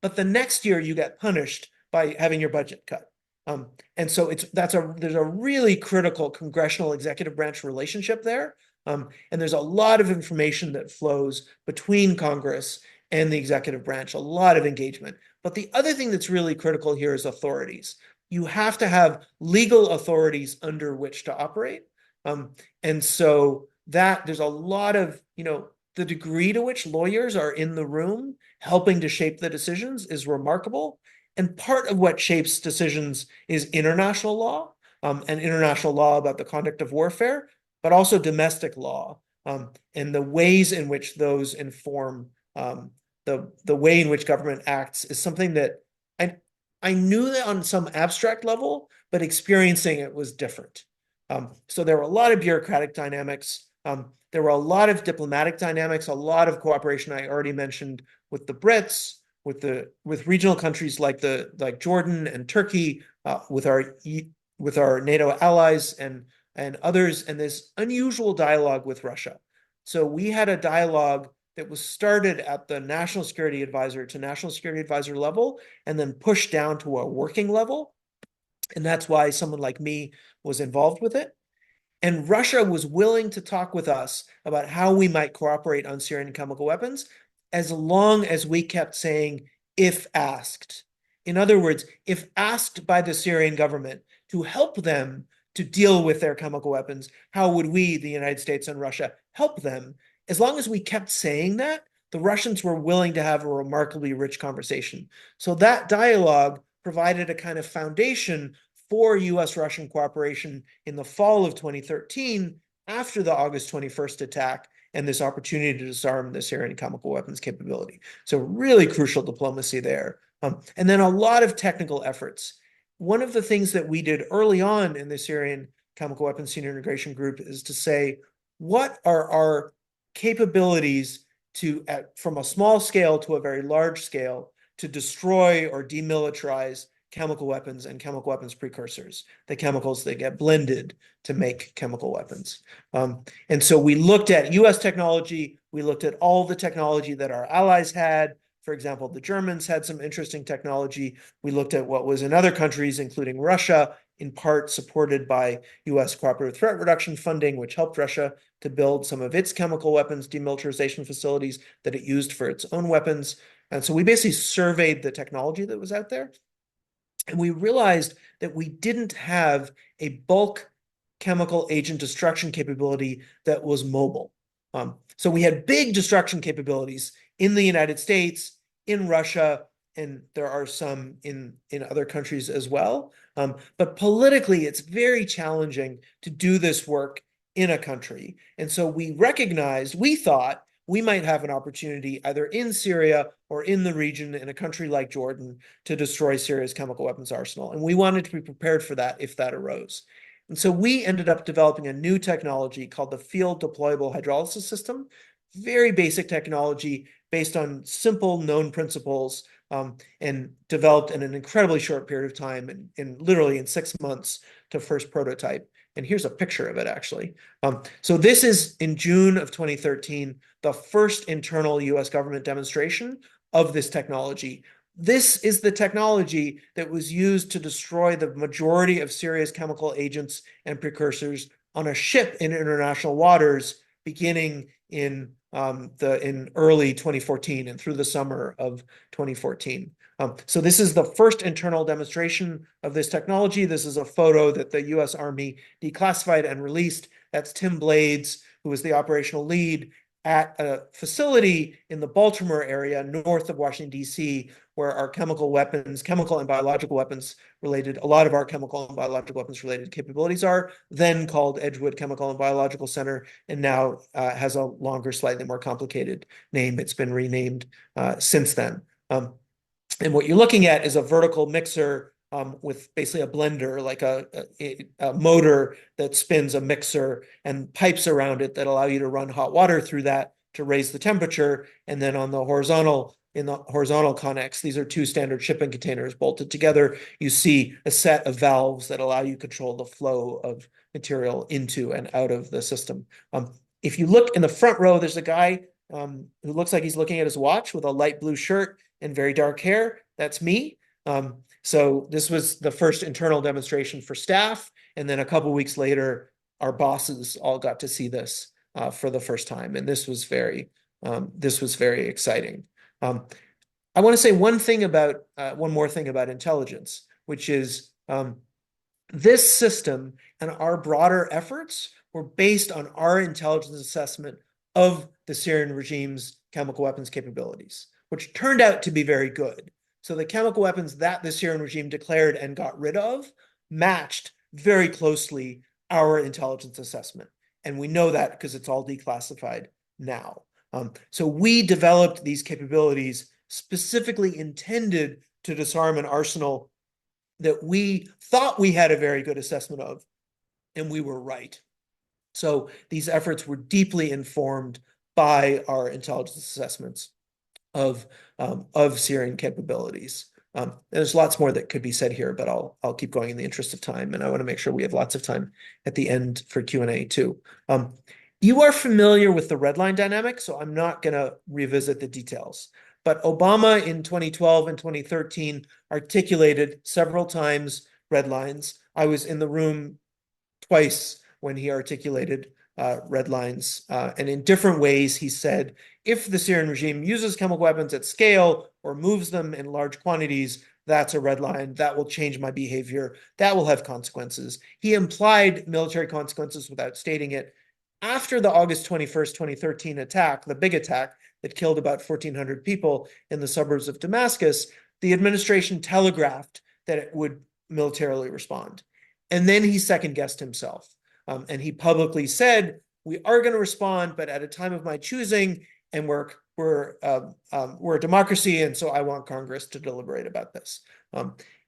but the next year you get punished by having your budget cut. And so there's a really critical congressional executive branch relationship there. And there's a lot of information that flows between Congress and the executive branch, a lot of engagement. But the other thing that's really critical here is authorities. You have to have legal authorities under which to operate. And so there's a lot of, the degree to which lawyers are in the room helping to shape the decisions is remarkable. And part of what shapes decisions is international law, and international law about the conduct of warfare, but also domestic law, and the ways in which those inform the way in which government acts is something that I knew that on some abstract level, but experiencing it was different. So there were a lot of bureaucratic dynamics. There were a lot of diplomatic dynamics, a lot of cooperation I already mentioned with the Brits, with regional countries like Jordan and Turkey, with our NATO allies and others, and this unusual dialogue with Russia. So we had a dialogue that was started at the National Security Advisor to National Security Advisor level, and then pushed down to a working level. And that's why someone like me was involved with it. And Russia was willing to talk with us about how we might cooperate on Syrian chemical weapons, as long as we kept saying, if asked. In other words, if asked by the Syrian government to help them to deal with their chemical weapons, how would we, the United States and Russia, help them? As long as we kept saying that, the Russians were willing to have a remarkably rich conversation. So that dialogue provided a kind of foundation for US-Russian cooperation in the fall of 2013, after the August 21st attack and this opportunity to disarm the Syrian chemical weapons capability. So really crucial diplomacy there. And then a lot of technical efforts. One of the things that we did early on in the Syrian Chemical Weapons Senior Integration Group is to say, what are our capabilities from a small scale to a very large scale, to destroy or demilitarize chemical weapons and chemical weapons precursors, the chemicals that get blended to make chemical weapons. And so we looked at US technology, we looked at all the technology that our allies had. For example, the Germans had some interesting technology. We looked at what was in other countries, including Russia, in part supported by US cooperative threat reduction funding, which helped Russia to build some of its chemical weapons demilitarization facilities that it used for its own weapons. And so we basically surveyed the technology that was out there. And we realized that we didn't have a bulk chemical agent destruction capability that was mobile. So we had big destruction capabilities in the United States, in Russia, and there are some in other countries as well. But politically, it's very challenging to do this work in a country. And so we thought we might have an opportunity either in Syria or in the region in a country like Jordan to destroy Syria's chemical weapons arsenal. And we wanted to be prepared for that if that arose. And so we ended up developing a new technology called the Field Deployable Hydrolysis System, very basic technology based on simple known principles, and developed in an incredibly short period of time, and literally in 6 months to first prototype. And here's a picture of it, actually. So this is in June of 2013, the first internal US government demonstration of this technology. This is the technology that was used to destroy the majority of Syria's chemical agents and precursors on a ship in international waters beginning in early 2014 and through the summer of 2014. So this is the first internal demonstration of this technology. This is a photo that the US Army declassified and released. That's Tim Blades, who was the operational lead at a facility in the Baltimore area north of Washington, D.C., where our chemical and biological weapons related, a lot of our chemical and biological weapons related capabilities are, then called Edgewood Chemical and Biological Center, and now has a longer, slightly more complicated name. It's been renamed since then. And what you're looking at is a vertical mixer with basically a blender, like a motor that spins a mixer and pipes around it that allow you to run hot water through that to raise the temperature. And then on the horizontal connects, these are two standard shipping containers bolted together. You see a set of valves that allow you to control the flow of material into and out of the system. If you look in the front row, there's a guy who looks like he's looking at his watch with a light blue shirt and very dark hair. That's me. So this was the first internal demonstration for staff. And then a couple of weeks later, our bosses all got to see this for the first time. And this was very exciting. I want to say one more thing about intelligence, which is this system and our broader efforts were based on our intelligence assessment of the Syrian regime's chemical weapons capabilities, which turned out to be very good. So the chemical weapons that the Syrian regime declared and got rid of matched very closely our intelligence assessment. And we know that because it's all declassified now. So we developed these capabilities specifically intended to disarm an arsenal that we thought we had a very good assessment of, and we were right. So these efforts were deeply informed by our intelligence assessments of Syrian capabilities. There's lots more that could be said here, but I'll keep going in the interest of time, and I want to make sure we have lots of time at the end for Q&A too. You are familiar with the red line dynamic, so I'm not going to revisit the details. But Obama in 2012 and 2013 articulated several times red lines. I was in the room twice when he articulated red lines. And in different ways, he said, if the Syrian regime uses chemical weapons at scale or moves them in large quantities, that's a red line. That will change my behavior. That will have consequences. He implied military consequences without stating it. After the August 21st, 2013 attack, the big attack that killed about 1,400 people in the suburbs of Damascus, the administration telegraphed that it would militarily respond. And then he second-guessed himself. And he publicly said, we are going to respond, but at a time of my choosing, and we're a democracy, and so I want Congress to deliberate about this.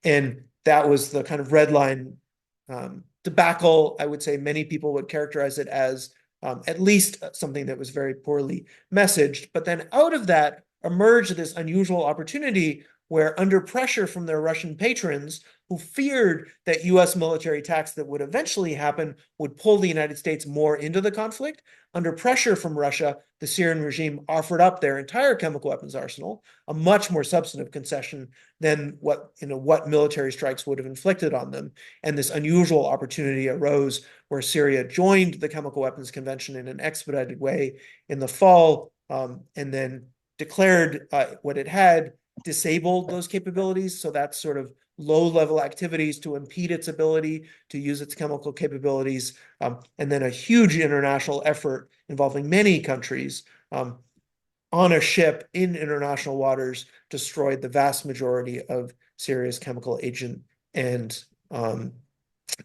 And that was the kind of red line debacle. I would say many people would characterize it as at least something that was very poorly messaged. But then out of that emerged this unusual opportunity where under pressure from their Russian patrons, who feared that US military attacks that would eventually happen would pull the United States more into the conflict, under pressure from Russia, the Syrian regime offered up their entire chemical weapons arsenal, a much more substantive concession than what military strikes would have inflicted on them. And this unusual opportunity arose where Syria joined the Chemical Weapons Convention in an expedited way in the fall, and then declared what it had, disabled those capabilities. So that's sort of low-level activities to impede its ability to use its chemical capabilities, and then a huge international effort involving many countries on a ship in international waters destroyed the vast majority of Syria's chemical agent and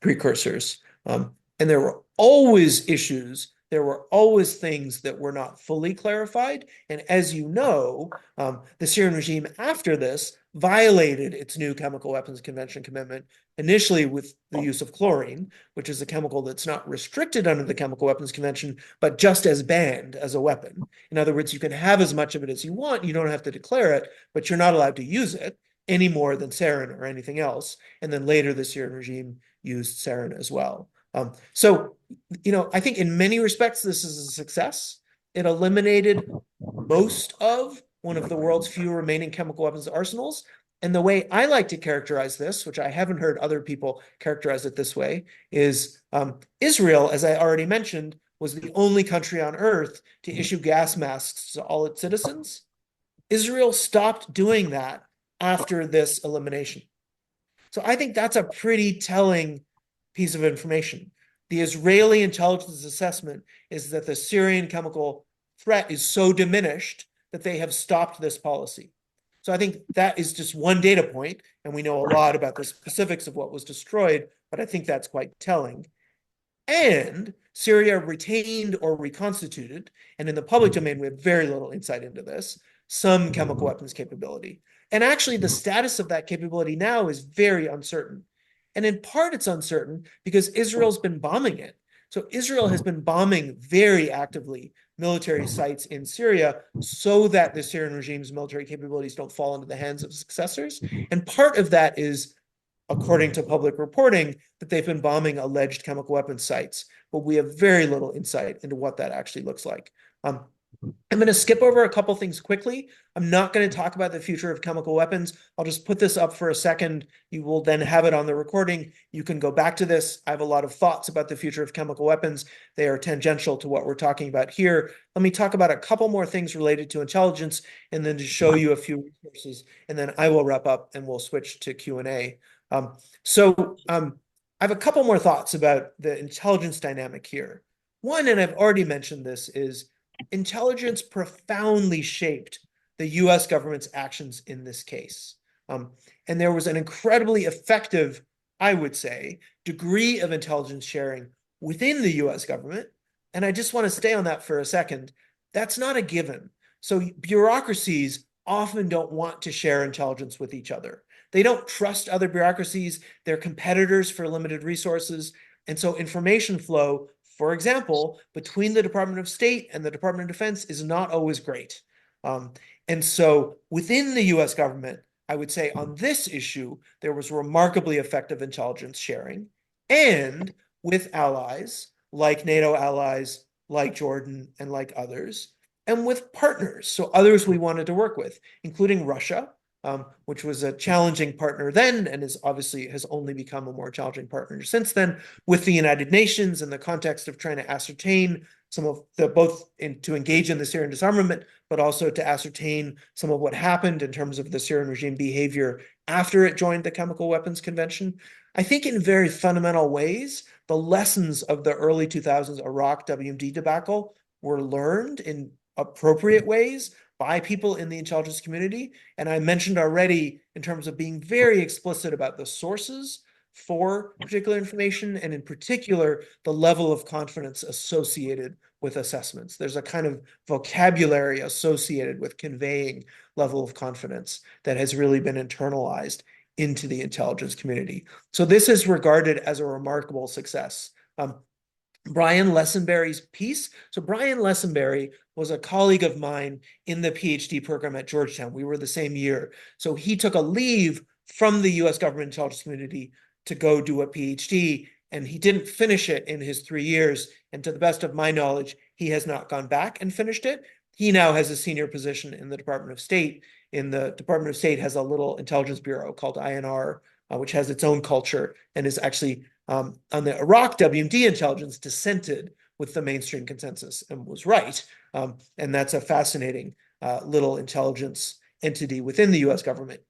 precursors. And there were always issues. There were always things that were not fully clarified. And as you know, the Syrian regime after this violated its new Chemical Weapons Convention commitment, initially with the use of chlorine, which is a chemical that's not restricted under the Chemical Weapons Convention, but just as banned as a weapon. In other words, you can have as much of it as you want. You don't have to declare it, but you're not allowed to use it any more than sarin or anything else. And then later, the Syrian regime used sarin as well. So, I think in many respects, this is a success. It eliminated most of one of the world's few remaining chemical weapons arsenals. And the way I like to characterize this, which I haven't heard other people characterize it this way, is Israel, as I already mentioned, was the only country on earth to issue gas masks to all its citizens. Israel stopped doing that after this elimination. So I think that's a pretty telling piece of information. The Israeli intelligence assessment is that the Syrian chemical threat is so diminished that they have stopped this policy. So I think that is just one data point, and we know a lot about the specifics of what was destroyed, but I think that's quite telling. And Syria retained or reconstituted, and in the public domain, we have very little insight into this, some chemical weapons capability. And actually, the status of that capability now is very uncertain. And in part, it's uncertain because Israel's been bombing it. So Israel has been bombing very actively military sites in Syria so that the Syrian regime's military capabilities don't fall into the hands of successors. And part of that is, according to public reporting, that they've been bombing alleged chemical weapons sites, but we have very little insight into what that actually looks like. I'm going to skip over a couple things quickly. I'm not going to talk about the future of chemical weapons. I'll just put this up for a second. You will then have it on the recording. You can go back to this. I have a lot of thoughts about the future of chemical weapons. They are tangential to what we're talking about here. Let me talk about a couple more things related to intelligence and then to show you a few resources. And then I will wrap up and we'll switch to Q&A. I have a couple more thoughts about the intelligence dynamic here. One, and I've already mentioned this, is intelligence profoundly shaped the US government's actions in this case. And there was an incredibly effective, I would say, degree of intelligence sharing within the US government. And I just want to stay on that for a second. That's not a given. So bureaucracies often don't want to share intelligence with each other. They don't trust other bureaucracies. They're competitors for limited resources. And so information flow, for example, between the Department of State and the Department of Defense is not always great. And so within the US government, I would say on this issue, there was remarkably effective intelligence sharing. And with allies, like NATO allies, like Jordan, and like others, and with partners, so others we wanted to work with, including Russia, which was a challenging partner then and is obviously has only become a more challenging partner since then, with the United Nations in the context of trying to ascertain some of the to engage in the Syrian disarmament, but also to ascertain some of what happened in terms of the Syrian regime behavior after it joined the Chemical Weapons Convention. I think in very fundamental ways, the lessons of the early 2000s Iraq WMD debacle were learned in appropriate ways by people in the intelligence community. And I mentioned already in terms of being very explicit about the sources for particular information, and in particular, the level of confidence associated with assessments. There's a kind of vocabulary associated with conveying level of confidence that has really been internalized into the intelligence community. So this is regarded as a remarkable success. Brian Lessenberry's piece. So Brian Lessenberry was a colleague of mine in the PhD program at Georgetown. We were the same year. So he took a leave from the US government intelligence community to go do a PhD, and he didn't finish it in his 3 years. And to the best of my knowledge, he has not gone back and finished it. He now has a senior position in the Department of State. In the Department of State has a little intelligence bureau called INR, which has its own culture and is actually on the Iraq WMD intelligence dissented with the mainstream consensus and was right. And that's a fascinating little intelligence entity within the US government.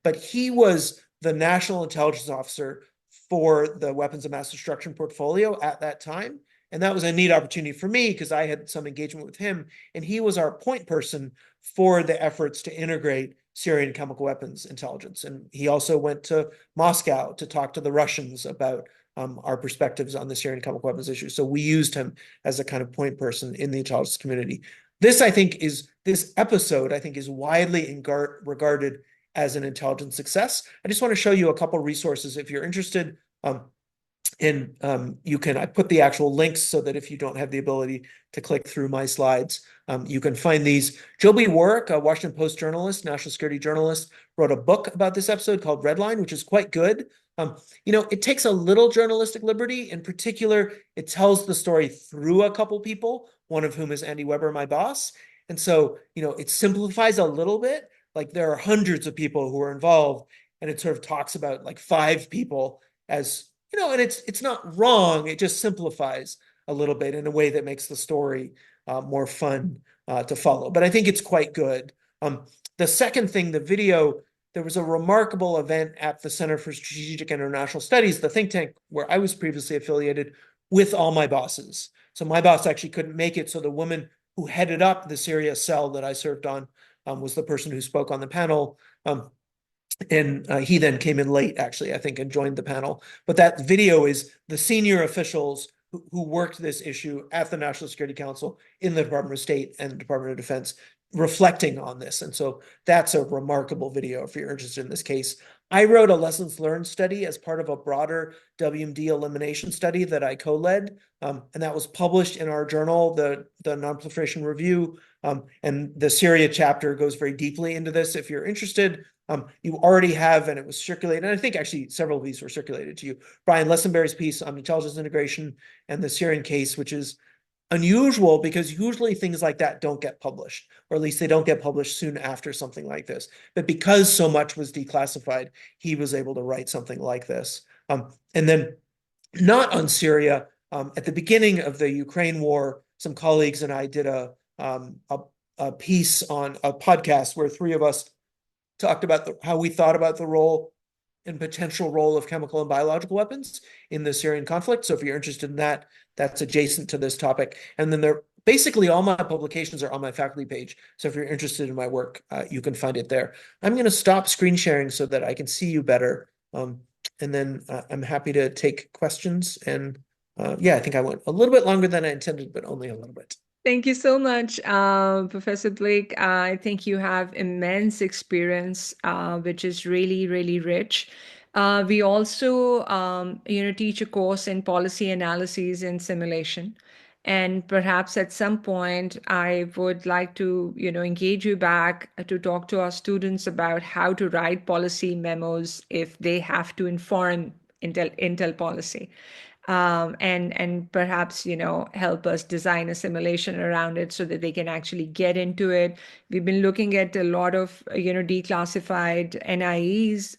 But he was the national intelligence officer for the weapons of mass destruction portfolio at that time. And that was a neat opportunity for me because I had some engagement with him. And he was our point person for the efforts to integrate Syrian chemical weapons intelligence. And he also went to Moscow to talk to the Russians about our perspectives on the Syrian chemical weapons issue. So we used him as a kind of point person in the intelligence community. This episode, I think, is widely regarded as an intelligence success. I just want to show you a couple resources if you're interested. I put the actual links so that if you don't have the ability to click through my slides, you can find these. Joby Warwick, a Washington Post journalist, national security journalist, wrote a book about this episode called Redline, which is quite good. It takes a little journalistic liberty. In particular, it tells the story through a couple people, one of whom is Andy Weber, my boss. And so, it simplifies a little bit. Like there are hundreds of people who are involved, and it sort of talks about like 5 people as and it's not wrong. It just simplifies a little bit in a way that makes the story more fun to follow. But I think it's quite good. The second thing, the video, there was a remarkable event at the Center for Strategic International Studies, the think tank where I was previously affiliated, with all my bosses. So my boss actually couldn't make it. So the woman who headed up the Syria cell that I served on was the person who spoke on the panel. And he then came in late, actually, I think, and joined the panel. But that video is the senior officials who worked this issue at the National Security Council in the Department of State and the Department of Defense reflecting on this. And so that's a remarkable video if you're interested in this case. I wrote a lessons learned study as part of a broader WMD elimination study that I co-led. And that was published in our journal, the Nonproliferation Review. And the Syria chapter goes very deeply into this. If you're interested, you already have, and it was circulated, and I think actually several of these were circulated to you, Brian Lessenberry's piece on intelligence integration and the Syrian case, which is unusual because usually things like that don't get published, or at least they don't get published soon after something like this. But because so much was declassified, he was able to write something like this. And then not on Syria, at the beginning of the Ukraine war, some colleagues and I did a piece on a podcast where 3 of us talked about how we thought about the role and potential role of chemical and biological weapons in the Syrian conflict. So if you're interested in that, that's adjacent to this topic. And then basically all my publications are on my faculty page. So if you're interested in my work, you can find it there. I'm going to stop screen sharing so that I can see you better. And then I'm happy to take questions. And I think I went a little bit longer than I intended, but only a little bit. Thank you so much, Professor Blake. I think you have immense experience, which is really, really rich. We also, teach a course in policy analyses and simulation. And perhaps at some point, I would like to, engage you back to talk to our students about how to write policy memos if they have to inform Intel policy, and perhaps help us design a simulation around it so that they can actually get into it. We've been looking at a lot of declassified NIEs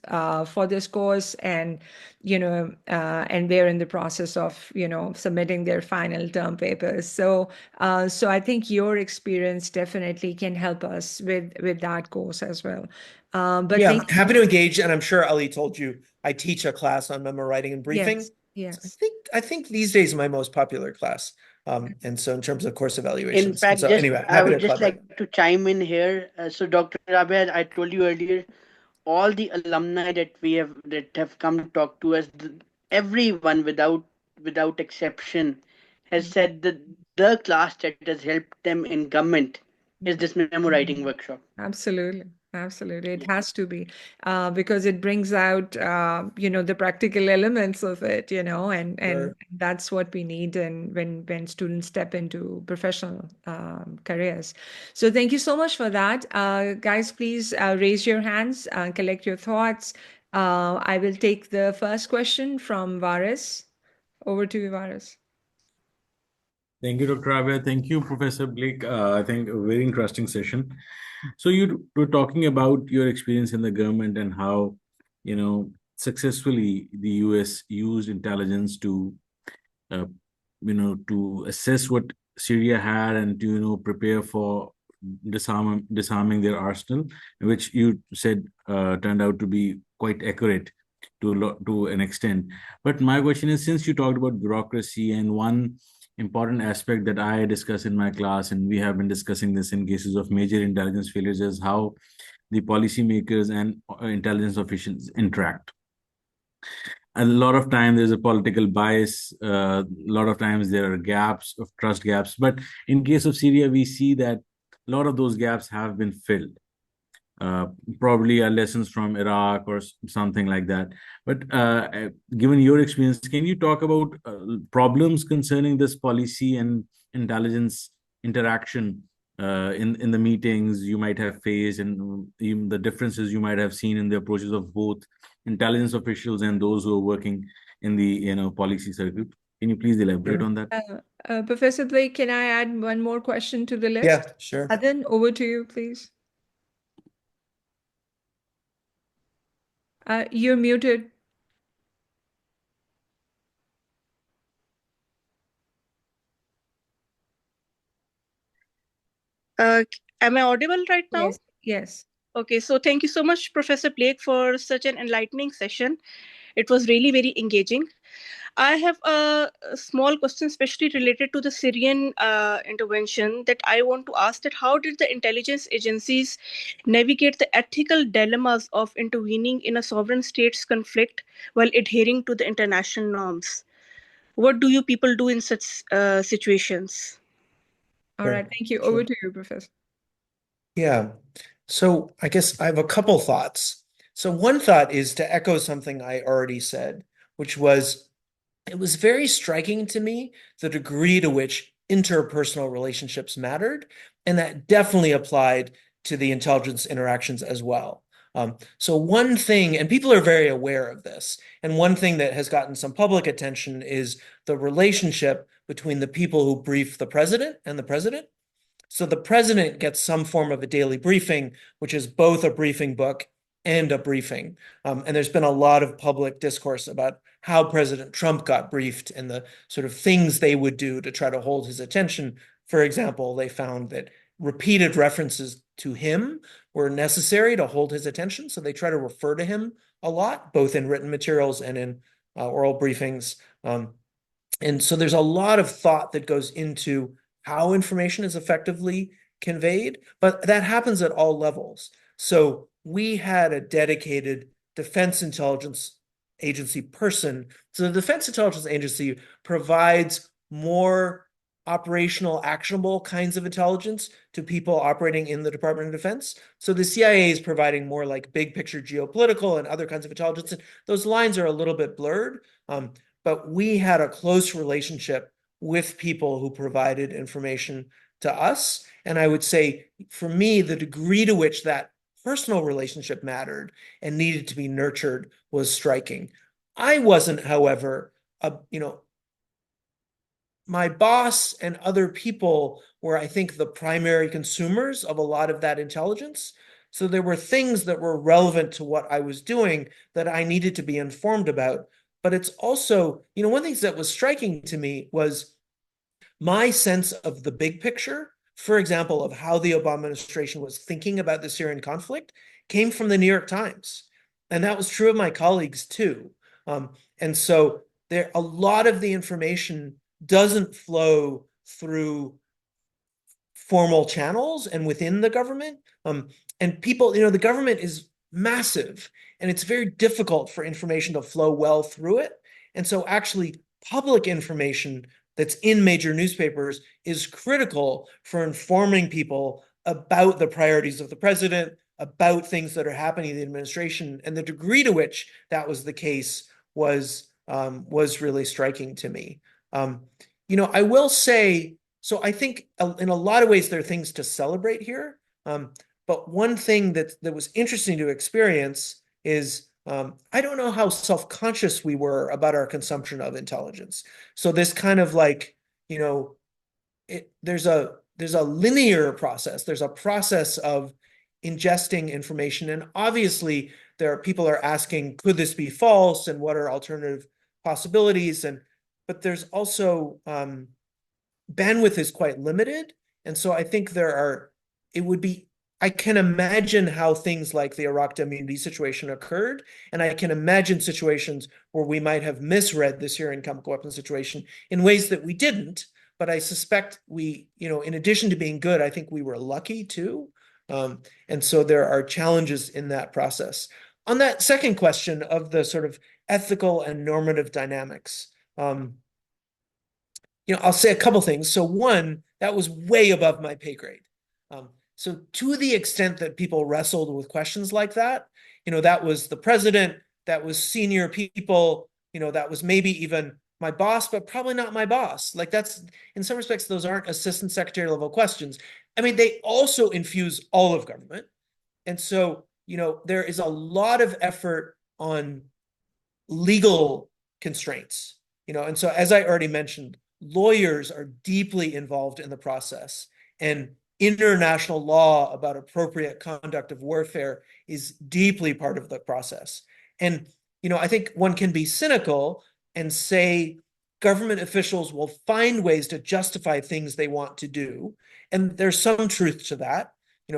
for this course, and and they're in the process of submitting their final term papers. So I think your experience definitely can help us with that course as well. But Yeah, thank you. happy to engage, and I'm sure Ali told you I teach a class on memo writing and briefing. Yes, So I yes. think I think these days my most popular class. And so in terms of course In evaluations, and fact, so just anyway, I happy would to just collaborate. like to chime in here. So, Dr. Abed, I told you earlier, all the alumni that have come to talk to us, everyone without exception, has said that the class that has helped them in government is this memo writing workshop. Absolutely. Absolutely. It has to be because it brings out, the practical elements of it, and that's what we need and when students step into professional careers. So thank you so much for that. Guys, please raise your hands, collect your thoughts. I will take the first question from Varis. Over to you, Varis. Thank you, Dr. Abhay. Thank you, Professor Blake. I think a very interesting session. So you were talking about your experience in the government and how, successfully the US used intelligence to, uh, to assess what Syria had and to, prepare for disarming their arsenal, which you said turned out to be quite accurate to an extent. But my question is, since you talked about bureaucracy, and one important aspect that I discuss in my class, and we have been discussing this in cases of major intelligence failures, is how the policymakers and intelligence officials interact. A lot of time there's a political bias. A lot of times there are gaps of trust gaps. But in case of Syria, we see that a lot of those gaps have been filled. Uh, Probably are lessons from Iraq or something like that. But given your experience, can you talk about problems concerning this policy and intelligence interaction in the meetings you might have faced, and even the differences you might have seen in the approaches of both intelligence officials and those who are working in the policy circuit? Can you please elaborate Sure. on that? Professor Blake, can I add one more question to the list? Yeah, sure. Adan, over to you, please. You're muted. Am I audible right now? Yes, yes. Okay, so thank you so much, Professor Blake, for such an enlightening session. It was really very engaging. I have a small question, especially related to the Syrian intervention, that I want to ask: that how did the intelligence agencies navigate the ethical dilemmas of intervening in a sovereign state's conflict while adhering to the international norms? What do you people do in such situations? All right, thank you. Sure. Over to you, Professor. Yeah. So I guess I have a couple thoughts. So one thought is to echo something I already said, which was it was very striking to me the degree to which interpersonal relationships mattered, and that definitely applied to the intelligence interactions as well. So one thing, and people are very aware of this, and one thing that has gotten some public attention is the relationship between the people who brief the president and the president. So the president gets some form of a daily briefing, which is both a briefing book and a briefing. And there's been a lot of public discourse about how President Trump got briefed and the sort of things they would do to try to hold his attention. For example, they found that repeated references to him were necessary to hold his attention. So they try to refer to him a lot, both in written materials and in oral briefings. And so there's a lot of thought that goes into how information is effectively conveyed, but that happens at all levels. So we had a dedicated Defense Intelligence Agency person. So the Defense Intelligence Agency provides more operational, actionable kinds of intelligence to people operating in the Department of Defense. So the CIA is providing more like big picture geopolitical and other kinds of intelligence. And those lines are a little bit blurred, but we had a close relationship with people who provided information to us. And I would say, for me, the degree to which that personal relationship mattered and needed to be nurtured was striking. I wasn't, however, my boss and other people were, I think, the primary consumers of a lot of that intelligence. So there were things that were relevant to what I was doing that I needed to be informed about. But it's also, one of the things that was striking to me was my sense of the big picture, for example, of how the Obama administration was thinking about the Syrian conflict, came from the New York Times. And that was true of my colleagues too. And so a lot of the information doesn't flow through formal channels and within the government. And people, the government is massive, and it's very difficult for information to flow well through it. And so actually public information that's in major newspapers is critical for informing people about the priorities of the president, about things that are happening in the administration, and the degree to which that was the case was really striking to me. I will say, so I think in a lot of ways there are things to celebrate here. But one thing that was interesting to experience is I don't know how self-conscious we were about our consumption of intelligence. So this kind of like, there's a linear process. There's a process of ingesting information, and obviously people are asking, could this be false, and what are alternative possibilities? But there's also bandwidth is quite limited, and so I think I can imagine how things like the Iraq immunity situation occurred, and I can imagine situations where we might have misread the Syrian chemical weapons situation in ways that we didn't. But I suspect we, in addition to being good, I think we were lucky too. And so there are challenges in that process. On that second question of the sort of ethical and normative dynamics, I'll say a couple things. So one, that was way above my pay grade. So to the extent that people wrestled with questions like that, that was the president, that was senior people, that was maybe even my boss, but probably not my boss. Like that's, in some respects, those aren't assistant secretary level questions. I mean, they also infuse all of government. And so, there is a lot of effort on legal constraints, and so as I already mentioned, lawyers are deeply involved in the process, and international law about appropriate conduct of warfare is deeply part of the process. And, I think one can be cynical and say government officials will find ways to justify things they want to do. And there's some truth to that.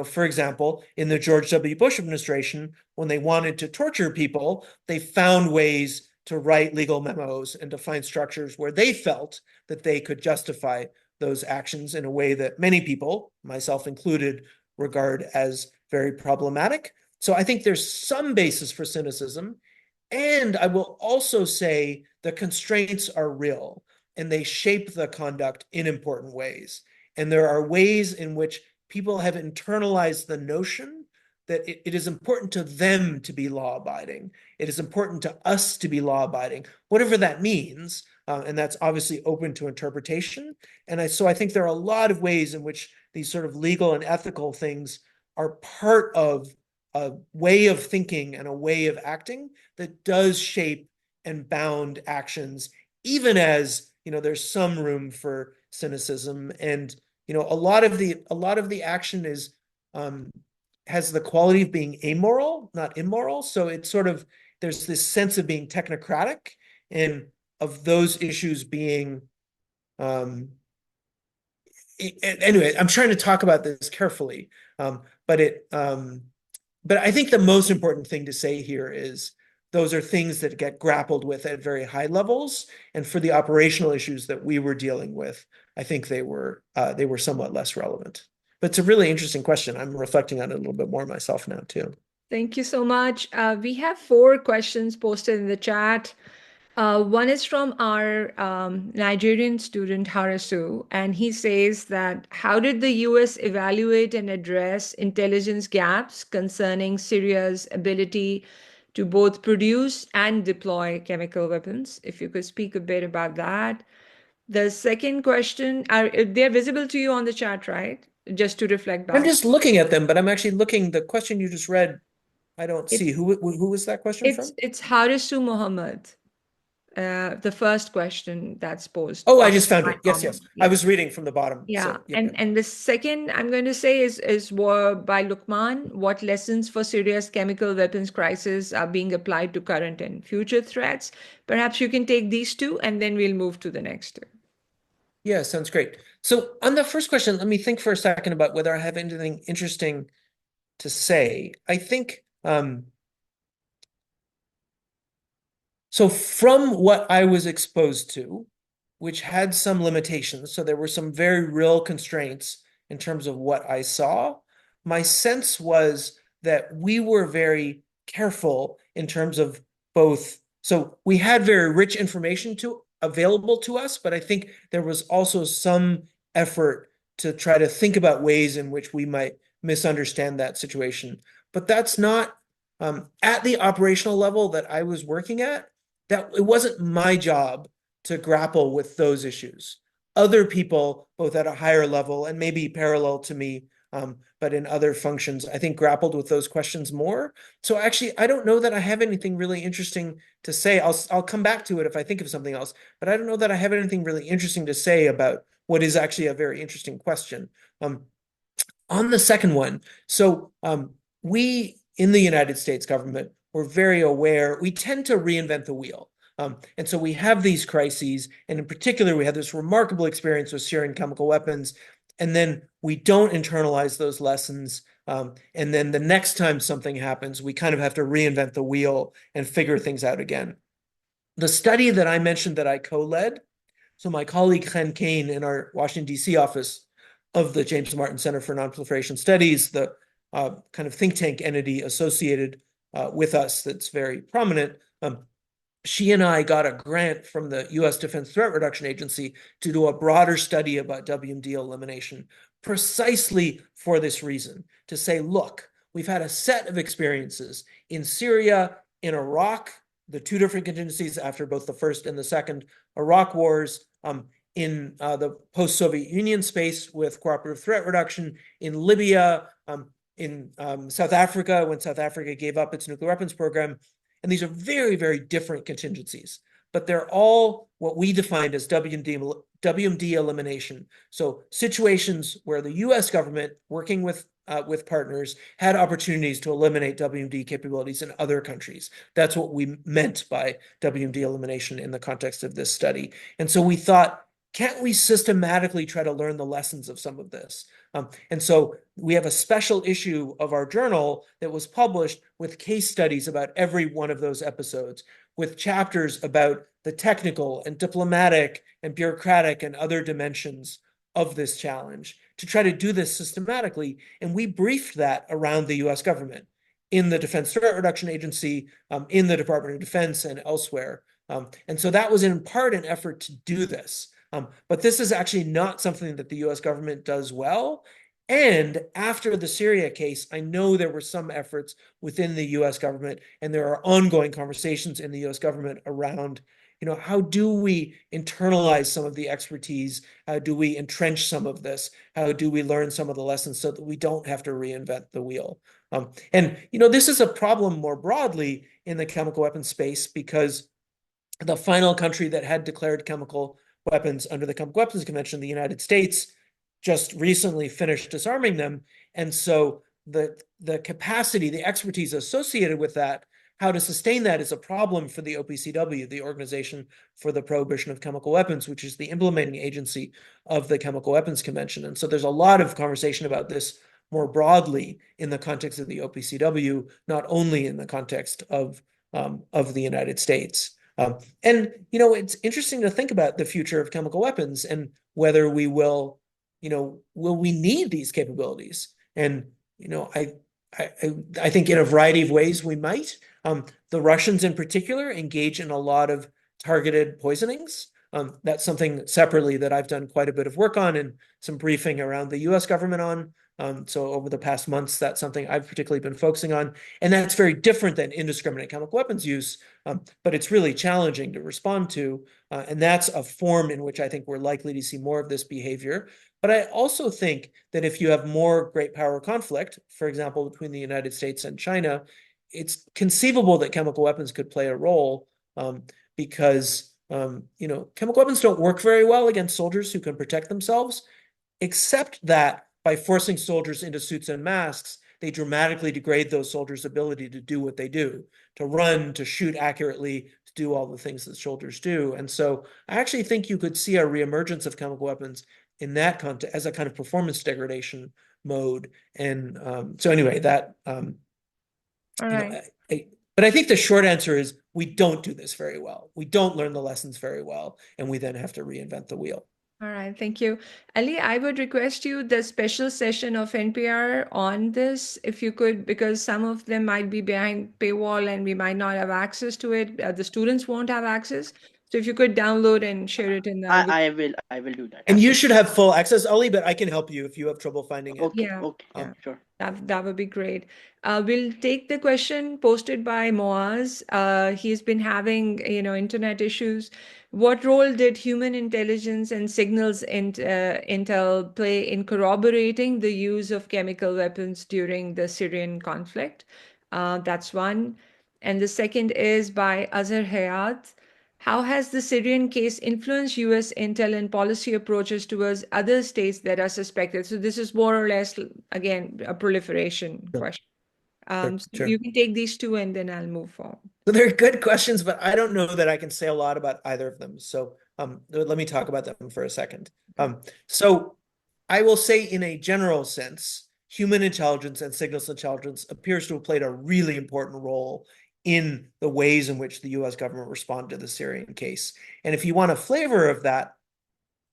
For example, in the George W. Bush administration, when they wanted to torture people, they found ways to write legal memos and to find structures where they felt that they could justify those actions in a way that many people, myself included, regard as very problematic. So I think there's some basis for cynicism. And I will also say the constraints are real and they shape the conduct in important ways. And there are ways in which people have internalized the notion that it is important to them to be law-abiding. It is important to us to be law-abiding, whatever that means. And that's obviously open to interpretation. And so I think there are a lot of ways in which these sort of legal and ethical things are part of a way of thinking and a way of acting that does shape and bound actions, even as, there's some room for cynicism. And, a lot of the action is, has the quality of being amoral, not immoral. So it's sort of, there's this sense of being technocratic and of those issues being, anyway, I'm trying to talk about this carefully, but I think the most important thing to say here is those are things that get grappled with at very high levels, and for the operational issues that we were dealing with, I think they were somewhat less relevant. But it's a really interesting question. I'm reflecting on it a little bit more myself now too. Thank you so much. We have 4 questions posted in the chat. One is from our Nigerian student, Harasu, and he says that how did the US evaluate and address intelligence gaps concerning Syria's ability to both produce and deploy chemical weapons? If you could speak a bit about that. The second question, they're visible to you on the chat, right? Just to reflect back. I'm just looking at them, but I'm actually looking, the question you just read, I don't see. Who was that question from? It's Harisu Muhammad. The first question that's posed. Oh, I just found it. Yes. Yeah. I was reading from the bottom. Yeah. So, yeah. And the second I'm going to say is by Lukman, what lessons for Syria's chemical weapons crisis are being applied to current and future threats? Perhaps you can take these 2 and then we'll move to the next 2. Yeah, sounds great. So on the first question, let me think for a second about whether I have anything interesting to say. I think, so from what I was exposed to, which had some limitations, so there were some very real constraints in terms of what I saw, my sense was that we were very careful in terms of both. So we had very rich information available to us, but I think there was also some effort to try to think about ways in which we might misunderstand that situation. But that's not at the operational level that I was working at, that it wasn't my job to grapple with those issues. Other people, both at a higher level and maybe parallel to me, but in other functions, I think grappled with those questions more. So actually, I don't know that I have anything really interesting to say. I'll come back to it if I think of something else, but I don't know that I have anything really interesting to say about what is actually a very interesting question. On the second one, so we in the United States government, we're very aware, we tend to reinvent the wheel. And so we have these crises, and in particular, we had this remarkable experience with Syrian chemical weapons, and then we don't internalize those lessons. And then the next time something happens, we kind of have to reinvent the wheel and figure things out again. The study that I mentioned that I co-led, so my colleague Chen Kane in our Washington, D.C. office of the James Martin Center for Nonproliferation Studies, the kind of think tank entity associated with us that's very prominent, she and I got a grant from the U.S. Defense Threat Reduction Agency to do a broader study about WMD elimination, precisely for this reason, to say, look, we've had a set of experiences in Syria, in Iraq, the two different contingencies after both the first and the second Iraq wars, in the post-Soviet Union space with cooperative threat reduction, in Libya, in South Africa, when South Africa gave up its nuclear weapons program. And these are very, very different contingencies, but they're all what we defined as WMD elimination. So situations where the US government, working with partners, had opportunities to eliminate WMD capabilities in other countries. That's what we meant by WMD elimination in the context of this study. And so we thought, can't we systematically try to learn the lessons of some of this? And so we have a special issue of our journal that was published with case studies about every one of those episodes, with chapters about the technical and diplomatic and bureaucratic and other dimensions of this challenge to try to do this systematically. And we briefed that around the US government in the Defense Threat Reduction Agency, in the Department of Defense and elsewhere. And so that was in part an effort to do this. But this is actually not something that the US government does well. And after the Syria case, I know there were some efforts within the US government, and there are ongoing conversations in the US government around, how do we internalize some of the expertise? How do we entrench some of this? How do we learn some of the lessons so that we don't have to reinvent the wheel? And this is a problem more broadly in the chemical weapons space, because the final country that had declared chemical weapons under the Chemical Weapons Convention, the United States, just recently finished disarming them. And so the capacity, the expertise associated with that, how to sustain that is a problem for the OPCW, the Organization for the Prohibition of Chemical Weapons, which is the implementing agency of the Chemical Weapons Convention. And so there's a lot of conversation about this more broadly in the context of the OPCW, not only in the context of the United States. And it's interesting to think about the future of chemical weapons and whether we will we need these capabilities? And I think in a variety of ways we might. The Russians in particular engage in a lot of targeted poisonings. That's something separately that I've done quite a bit of work on and some briefing around the US government on. So over the past months, that's something I've particularly been focusing on. And that's very different than indiscriminate chemical weapons use, but it's really challenging to respond to. And that's a form in which I think we're likely to see more of this behavior. But I also think that if you have more great power conflict, for example, between the United States and China, it's conceivable that chemical weapons could play a role, because chemical weapons don't work very well against soldiers who can protect themselves, except that by forcing soldiers into suits and masks, they dramatically degrade those soldiers' ability to do what they do, to run, to shoot accurately, to do all the things that soldiers do. And so I actually think you could see a reemergence of chemical weapons in that context as a kind of performance degradation mode. And so anyway, that All right. but I think the short answer is we don't do this very well. We don't learn the lessons very well, and we then have to reinvent the wheel. All right, thank you. Ali, I would request you the special session of NPR on this, if you could, because some of them might be behind paywall and we might not have access to it. The students won't have access. So So if you could download and share it in the I will do that. And you should have full access, Ali, but I can help you if you have trouble finding it. Okay, Yeah, okay, yeah. sure. That would be great. We'll take the question posted by Moaz. He's been having, internet issues. What role did human intelligence and signals intel play in corroborating the use of chemical weapons during the Syrian conflict? That's one. And the second is by Azhar Hayat. How has the Syrian case influenced US intel and policy approaches towards other states that are suspected? So this is more or less, again, a proliferation Sure. question. So Sure. you can take these two and then I'll move on. So they're good questions, but I don't know that I can say a lot about either of them. So let me talk about them for a second. So I will say in a general sense, human intelligence and signals intelligence appears to have played a really important role in the ways in which the US government responded to the Syrian case. And if you want a flavor of that,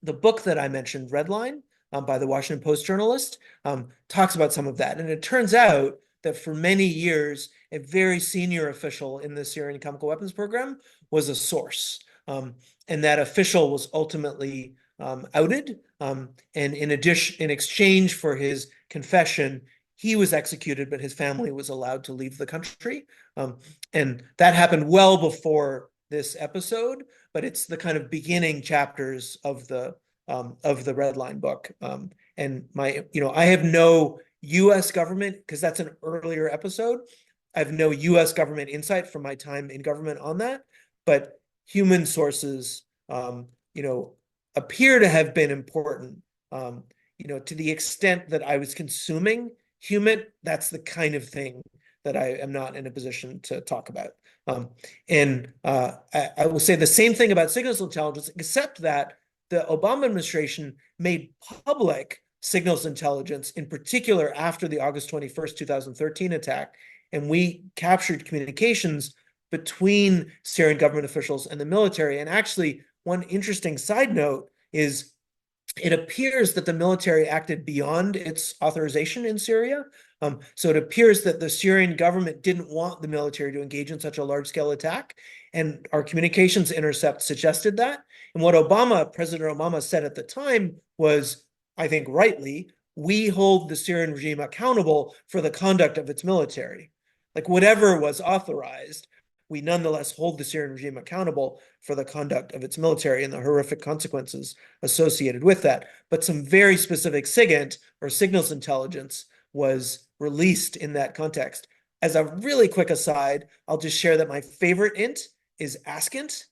the book that I mentioned, Redline, by the Washington Post journalist, talks about some of that. And it turns out that for many years, a very senior official in the Syrian chemical weapons program was a source. And that official was ultimately outed. And in exchange for his confession, he was executed, but his family was allowed to leave the country. And that happened well before this episode, but it's the kind of beginning chapters of the Redline book. And I have no U.S. government, because that's an earlier episode. I have no U.S. government insight from my time in government on that, but human sources, appear to have been important. To the extent that I was consuming human, that's the kind of thing that I am not in a position to talk about. And I will say the same thing about signals intelligence, except that the Obama administration made public signals intelligence, in particular after the August 21st, 2013 attack. And we captured communications between Syrian government officials and the military. And actually, one interesting side note is it appears that the military acted beyond its authorization in Syria. So it appears that the Syrian government didn't want the military to engage in such a large-scale attack, and our communications intercept suggested that. And what President Obama said at the time was, I think rightly, we hold the Syrian regime accountable for the conduct of its military. Like whatever was authorized, we nonetheless hold the Syrian regime accountable for the conduct of its military and the horrific consequences associated with that. But some very specific SIGINT, or signals intelligence, was released in that context. As a really quick aside, I'll just share that my favorite int is askint,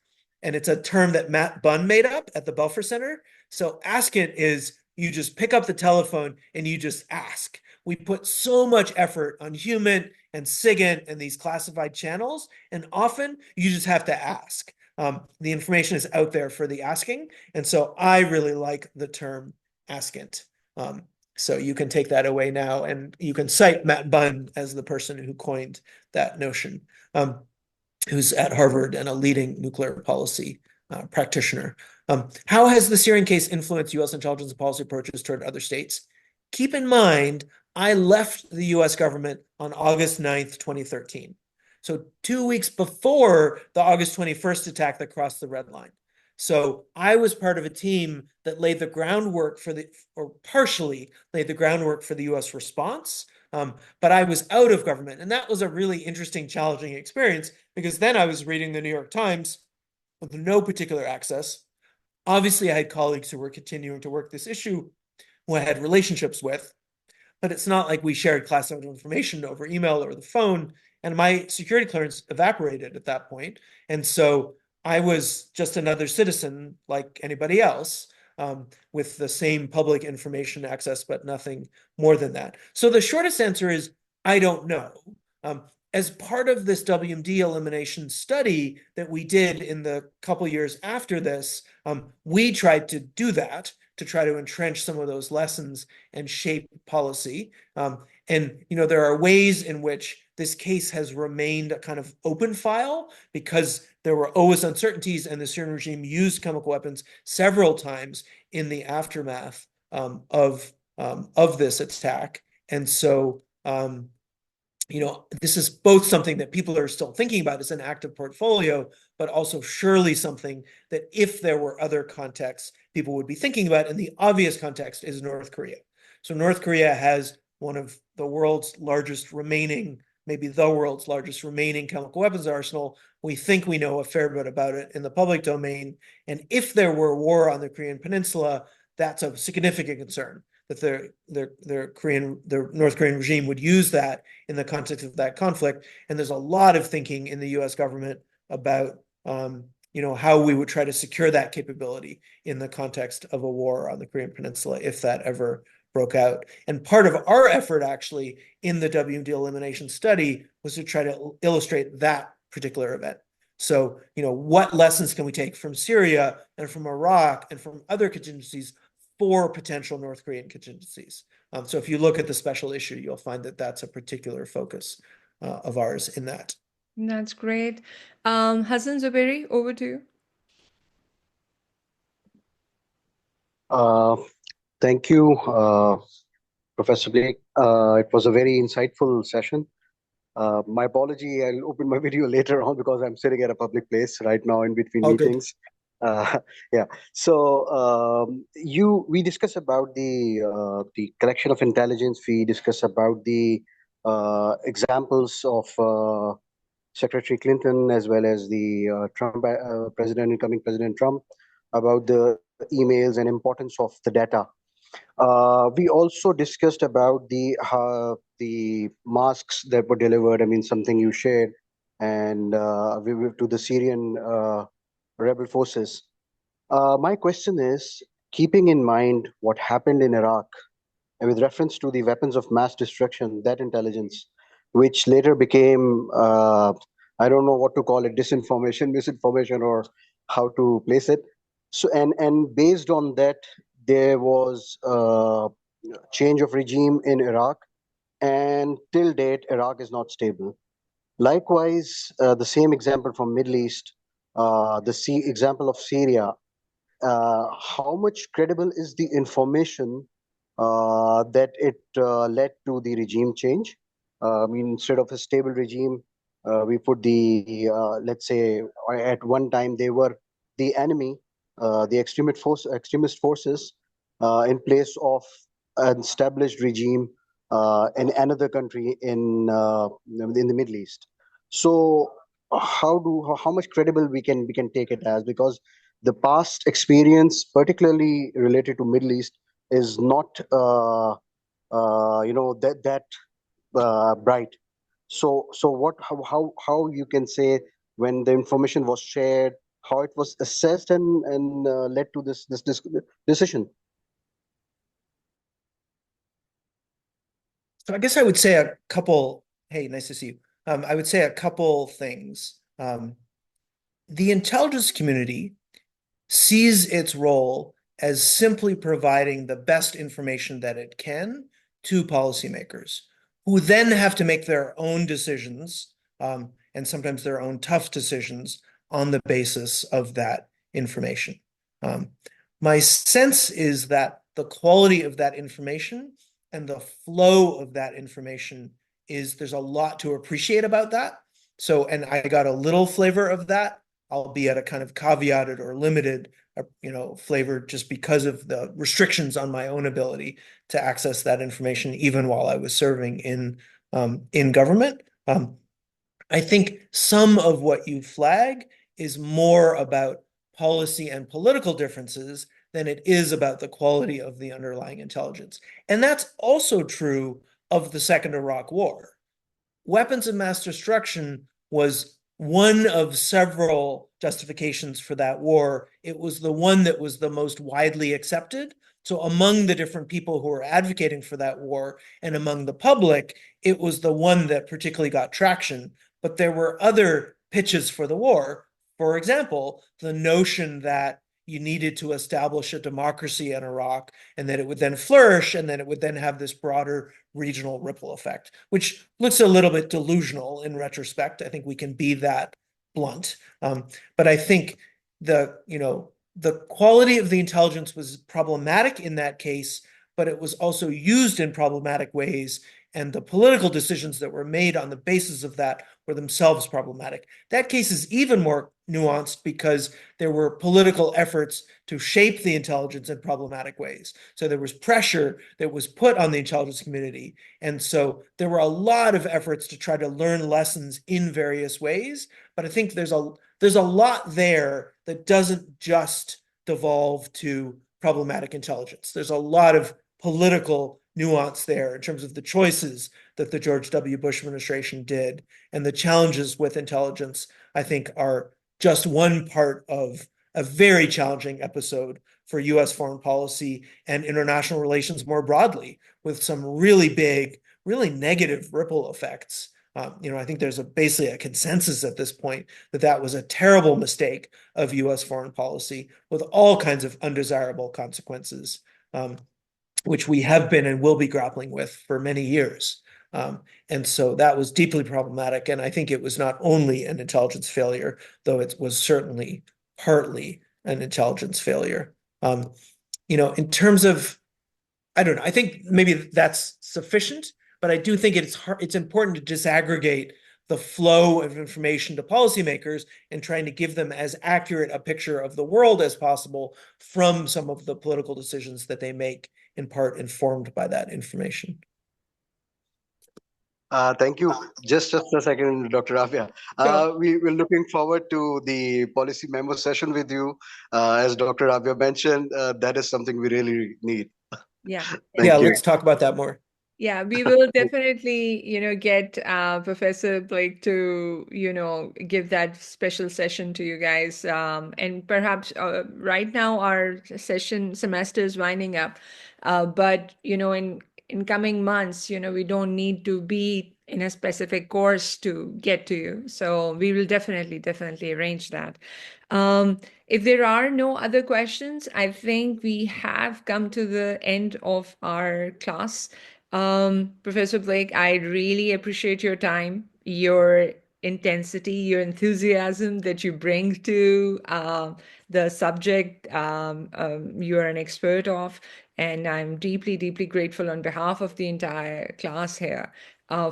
and it's a term that Matt Bunn made up at the Belfer Center. So askint is you just pick up the telephone and you just ask. We put so much effort on human and SIGINT and these classified channels, and often you just have to ask. The information is out there for the asking, and so I really like the term askint. So you can take that away now, and you can cite Matt Bunn as the person who coined that notion, who's at Harvard and a leading nuclear policy practitioner. How has the Syrian case influenced U.S. intelligence and policy approaches toward other states? Keep in mind, I left the U.S. government on August 9th, 2013. So 2 weeks before the August 21st attack that crossed the red line. So I was part of a team that laid the groundwork or partially laid the groundwork for the U.S. response. But I was out of government. And that was a really interesting, challenging experience, because then I was reading the New York Times with no particular access. Obviously, I had colleagues who were continuing to work this issue, who I had relationships with, but it's not like we shared classified information over email or the phone. And my security clearance evaporated at that point. And so I was just another citizen like anybody else, with the same public information access, but nothing more than that. So the shortest answer is, I don't know. As part of this WMD elimination study that we did in the couple years after this, we tried to do that, to try to entrench some of those lessons and shape policy. And there are ways in which this case has remained a kind of open file, because there were always uncertainties, and the Syrian regime used chemical weapons several times in the aftermath of this attack. And so this is both something that people are still thinking about as an active portfolio, but also surely something that if there were other contexts, people would be thinking about. And the obvious context is North Korea. So North Korea has one of the world's largest remaining, maybe the world's largest remaining chemical weapons arsenal. We think we know a fair bit about it in the public domain. And if there were war on the Korean Peninsula, that's a significant concern that the North Korean regime would use that in the context of that conflict. And there's a lot of thinking in the US government about how we would try to secure that capability in the context of a war on the Korean Peninsula if that ever broke out. And part of our effort actually in the WMD elimination study was to try to illustrate that particular event. So, what lessons can we take from Syria and from Iraq and from other contingencies for potential North Korean contingencies? So if you look at the special issue, you'll find that that's a particular focus of ours in that. That's great. Hassan Zuberi, over to you. Thank you, Professor Blake. It was a very insightful session. My apology, I'll open my video later on because I'm sitting at a public place right now in between meetings. Yeah. So we discuss about the collection of intelligence. We discuss about the examples of Secretary Clinton as well as the Trump incoming President Trump about the emails and importance of the data. We also discussed about the masks that were delivered. I mean, something you shared, and to the Syrian rebel forces. My question is, keeping in mind what happened in Iraq, and with reference to the weapons of mass destruction, that intelligence, which later became, I don't know what to call it, disinformation, misinformation, or how to place it. So, and based on that, there was a change of regime in Iraq, and till date, Iraq is not stable. Likewise, the same example from Middle East, the example of Syria. How much credible is the information that it led to the regime change? I mean, instead of a stable regime, we put let's say, at one time they were the enemy, the extremist forces, in place of an established regime in another country in the Middle East. So, how much credible we can take it as, because the past experience, particularly related to Middle East, is not that bright. So how you can say when the information was shared, how it was assessed and led to this decision? So I guess I would say a couple. Hey, nice to see you. I would say a couple things. The intelligence community sees its role as simply providing the best information that it can to policymakers, who then have to make their own decisions, and sometimes their own tough decisions on the basis of that information. My sense is that the quality of that information and the flow of that information there's a lot to appreciate about that. So, and I got a little flavor of that, albeit a kind of caveated or limited, flavor just because of the restrictions on my own ability to access that information, even while I was serving in government. I think some of what you flag is more about policy and political differences than it is about the quality of the underlying intelligence. And that's also true of the Second Iraq War. Weapons of mass destruction was one of several justifications for that war. It was the one that was the most widely accepted. So among the different people who were advocating for that war and among the public, it was the one that particularly got traction. But there were other pitches for the war. For example, the notion that you needed to establish a democracy in Iraq and that it would then flourish and then it would then have this broader regional ripple effect, which looks a little bit delusional in retrospect. I think we can be that blunt. But I think the quality of the intelligence was problematic in that case, but it was also used in problematic ways and the political decisions that were made on the basis of that were themselves problematic. That case is even more nuanced because there were political efforts to shape the intelligence in problematic ways. So there was pressure that was put on the intelligence community. And so there were a lot of efforts to try to learn lessons in various ways. But I think there's a lot there that doesn't just devolve to problematic intelligence. There's a lot of political nuance there in terms of the choices that the George W. Bush administration did, and the challenges with intelligence, I think, are just one part of a very challenging episode for US foreign policy and international relations more broadly, with some really big, really negative ripple effects. I think there's basically a consensus at this point that that was a terrible mistake of US foreign policy with all kinds of undesirable consequences, which we have been and will be grappling with for many years. And so that was deeply problematic. And I think it was not only an intelligence failure, though it was certainly partly an intelligence failure. In terms of, I don't know, I think maybe that's sufficient, but I do think it's important to disaggregate the flow of information to policymakers and trying to give them as accurate a picture of the world as possible from some of the political decisions that they make, in part informed by that information. Thank you. Just a second, Dr. Avia. Sure. We're looking forward to the policy memo session with you. As Dr. Avia mentioned, that is something we really need. Yeah. Thank Yeah, you. let's talk about that more. Yeah, we will definitely, get Professor Blake to, give that special session to you guys. And perhaps right now our semester is winding up. But, in coming months, we don't need to be in a specific course to get to you. So we will definitely arrange that. If there are no other questions, I think we have come to the end of our class. Professor Blake, I really appreciate your time, your intensity, your enthusiasm that you bring to the subject you are an expert of. And I'm deeply grateful on behalf of the entire class here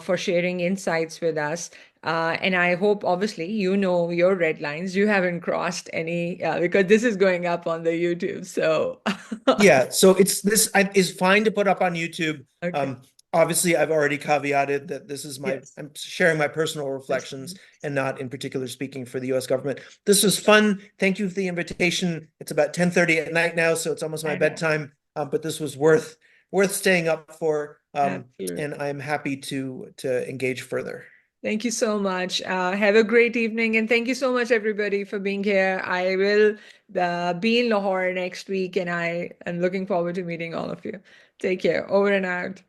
for sharing insights with us. And I hope, obviously, your red lines. You haven't crossed any because this is going up on the YouTube. So Yeah, so this is fine to put up on YouTube. Okay. Obviously, I've already caveated that this is Yes. I'm sharing my personal reflections and not in particular speaking for the US government. This was fun. Thank you for the invitation. It's about 10:30 at night now, so it's almost my bedtime. But this was worth staying up for. Absolutely. And I'm happy to engage further. Thank you so much. Have a great evening, and thank you so much, everybody, for being here. I will be in Lahore next week, and I am looking forward to meeting all of you. Take care. Over and out.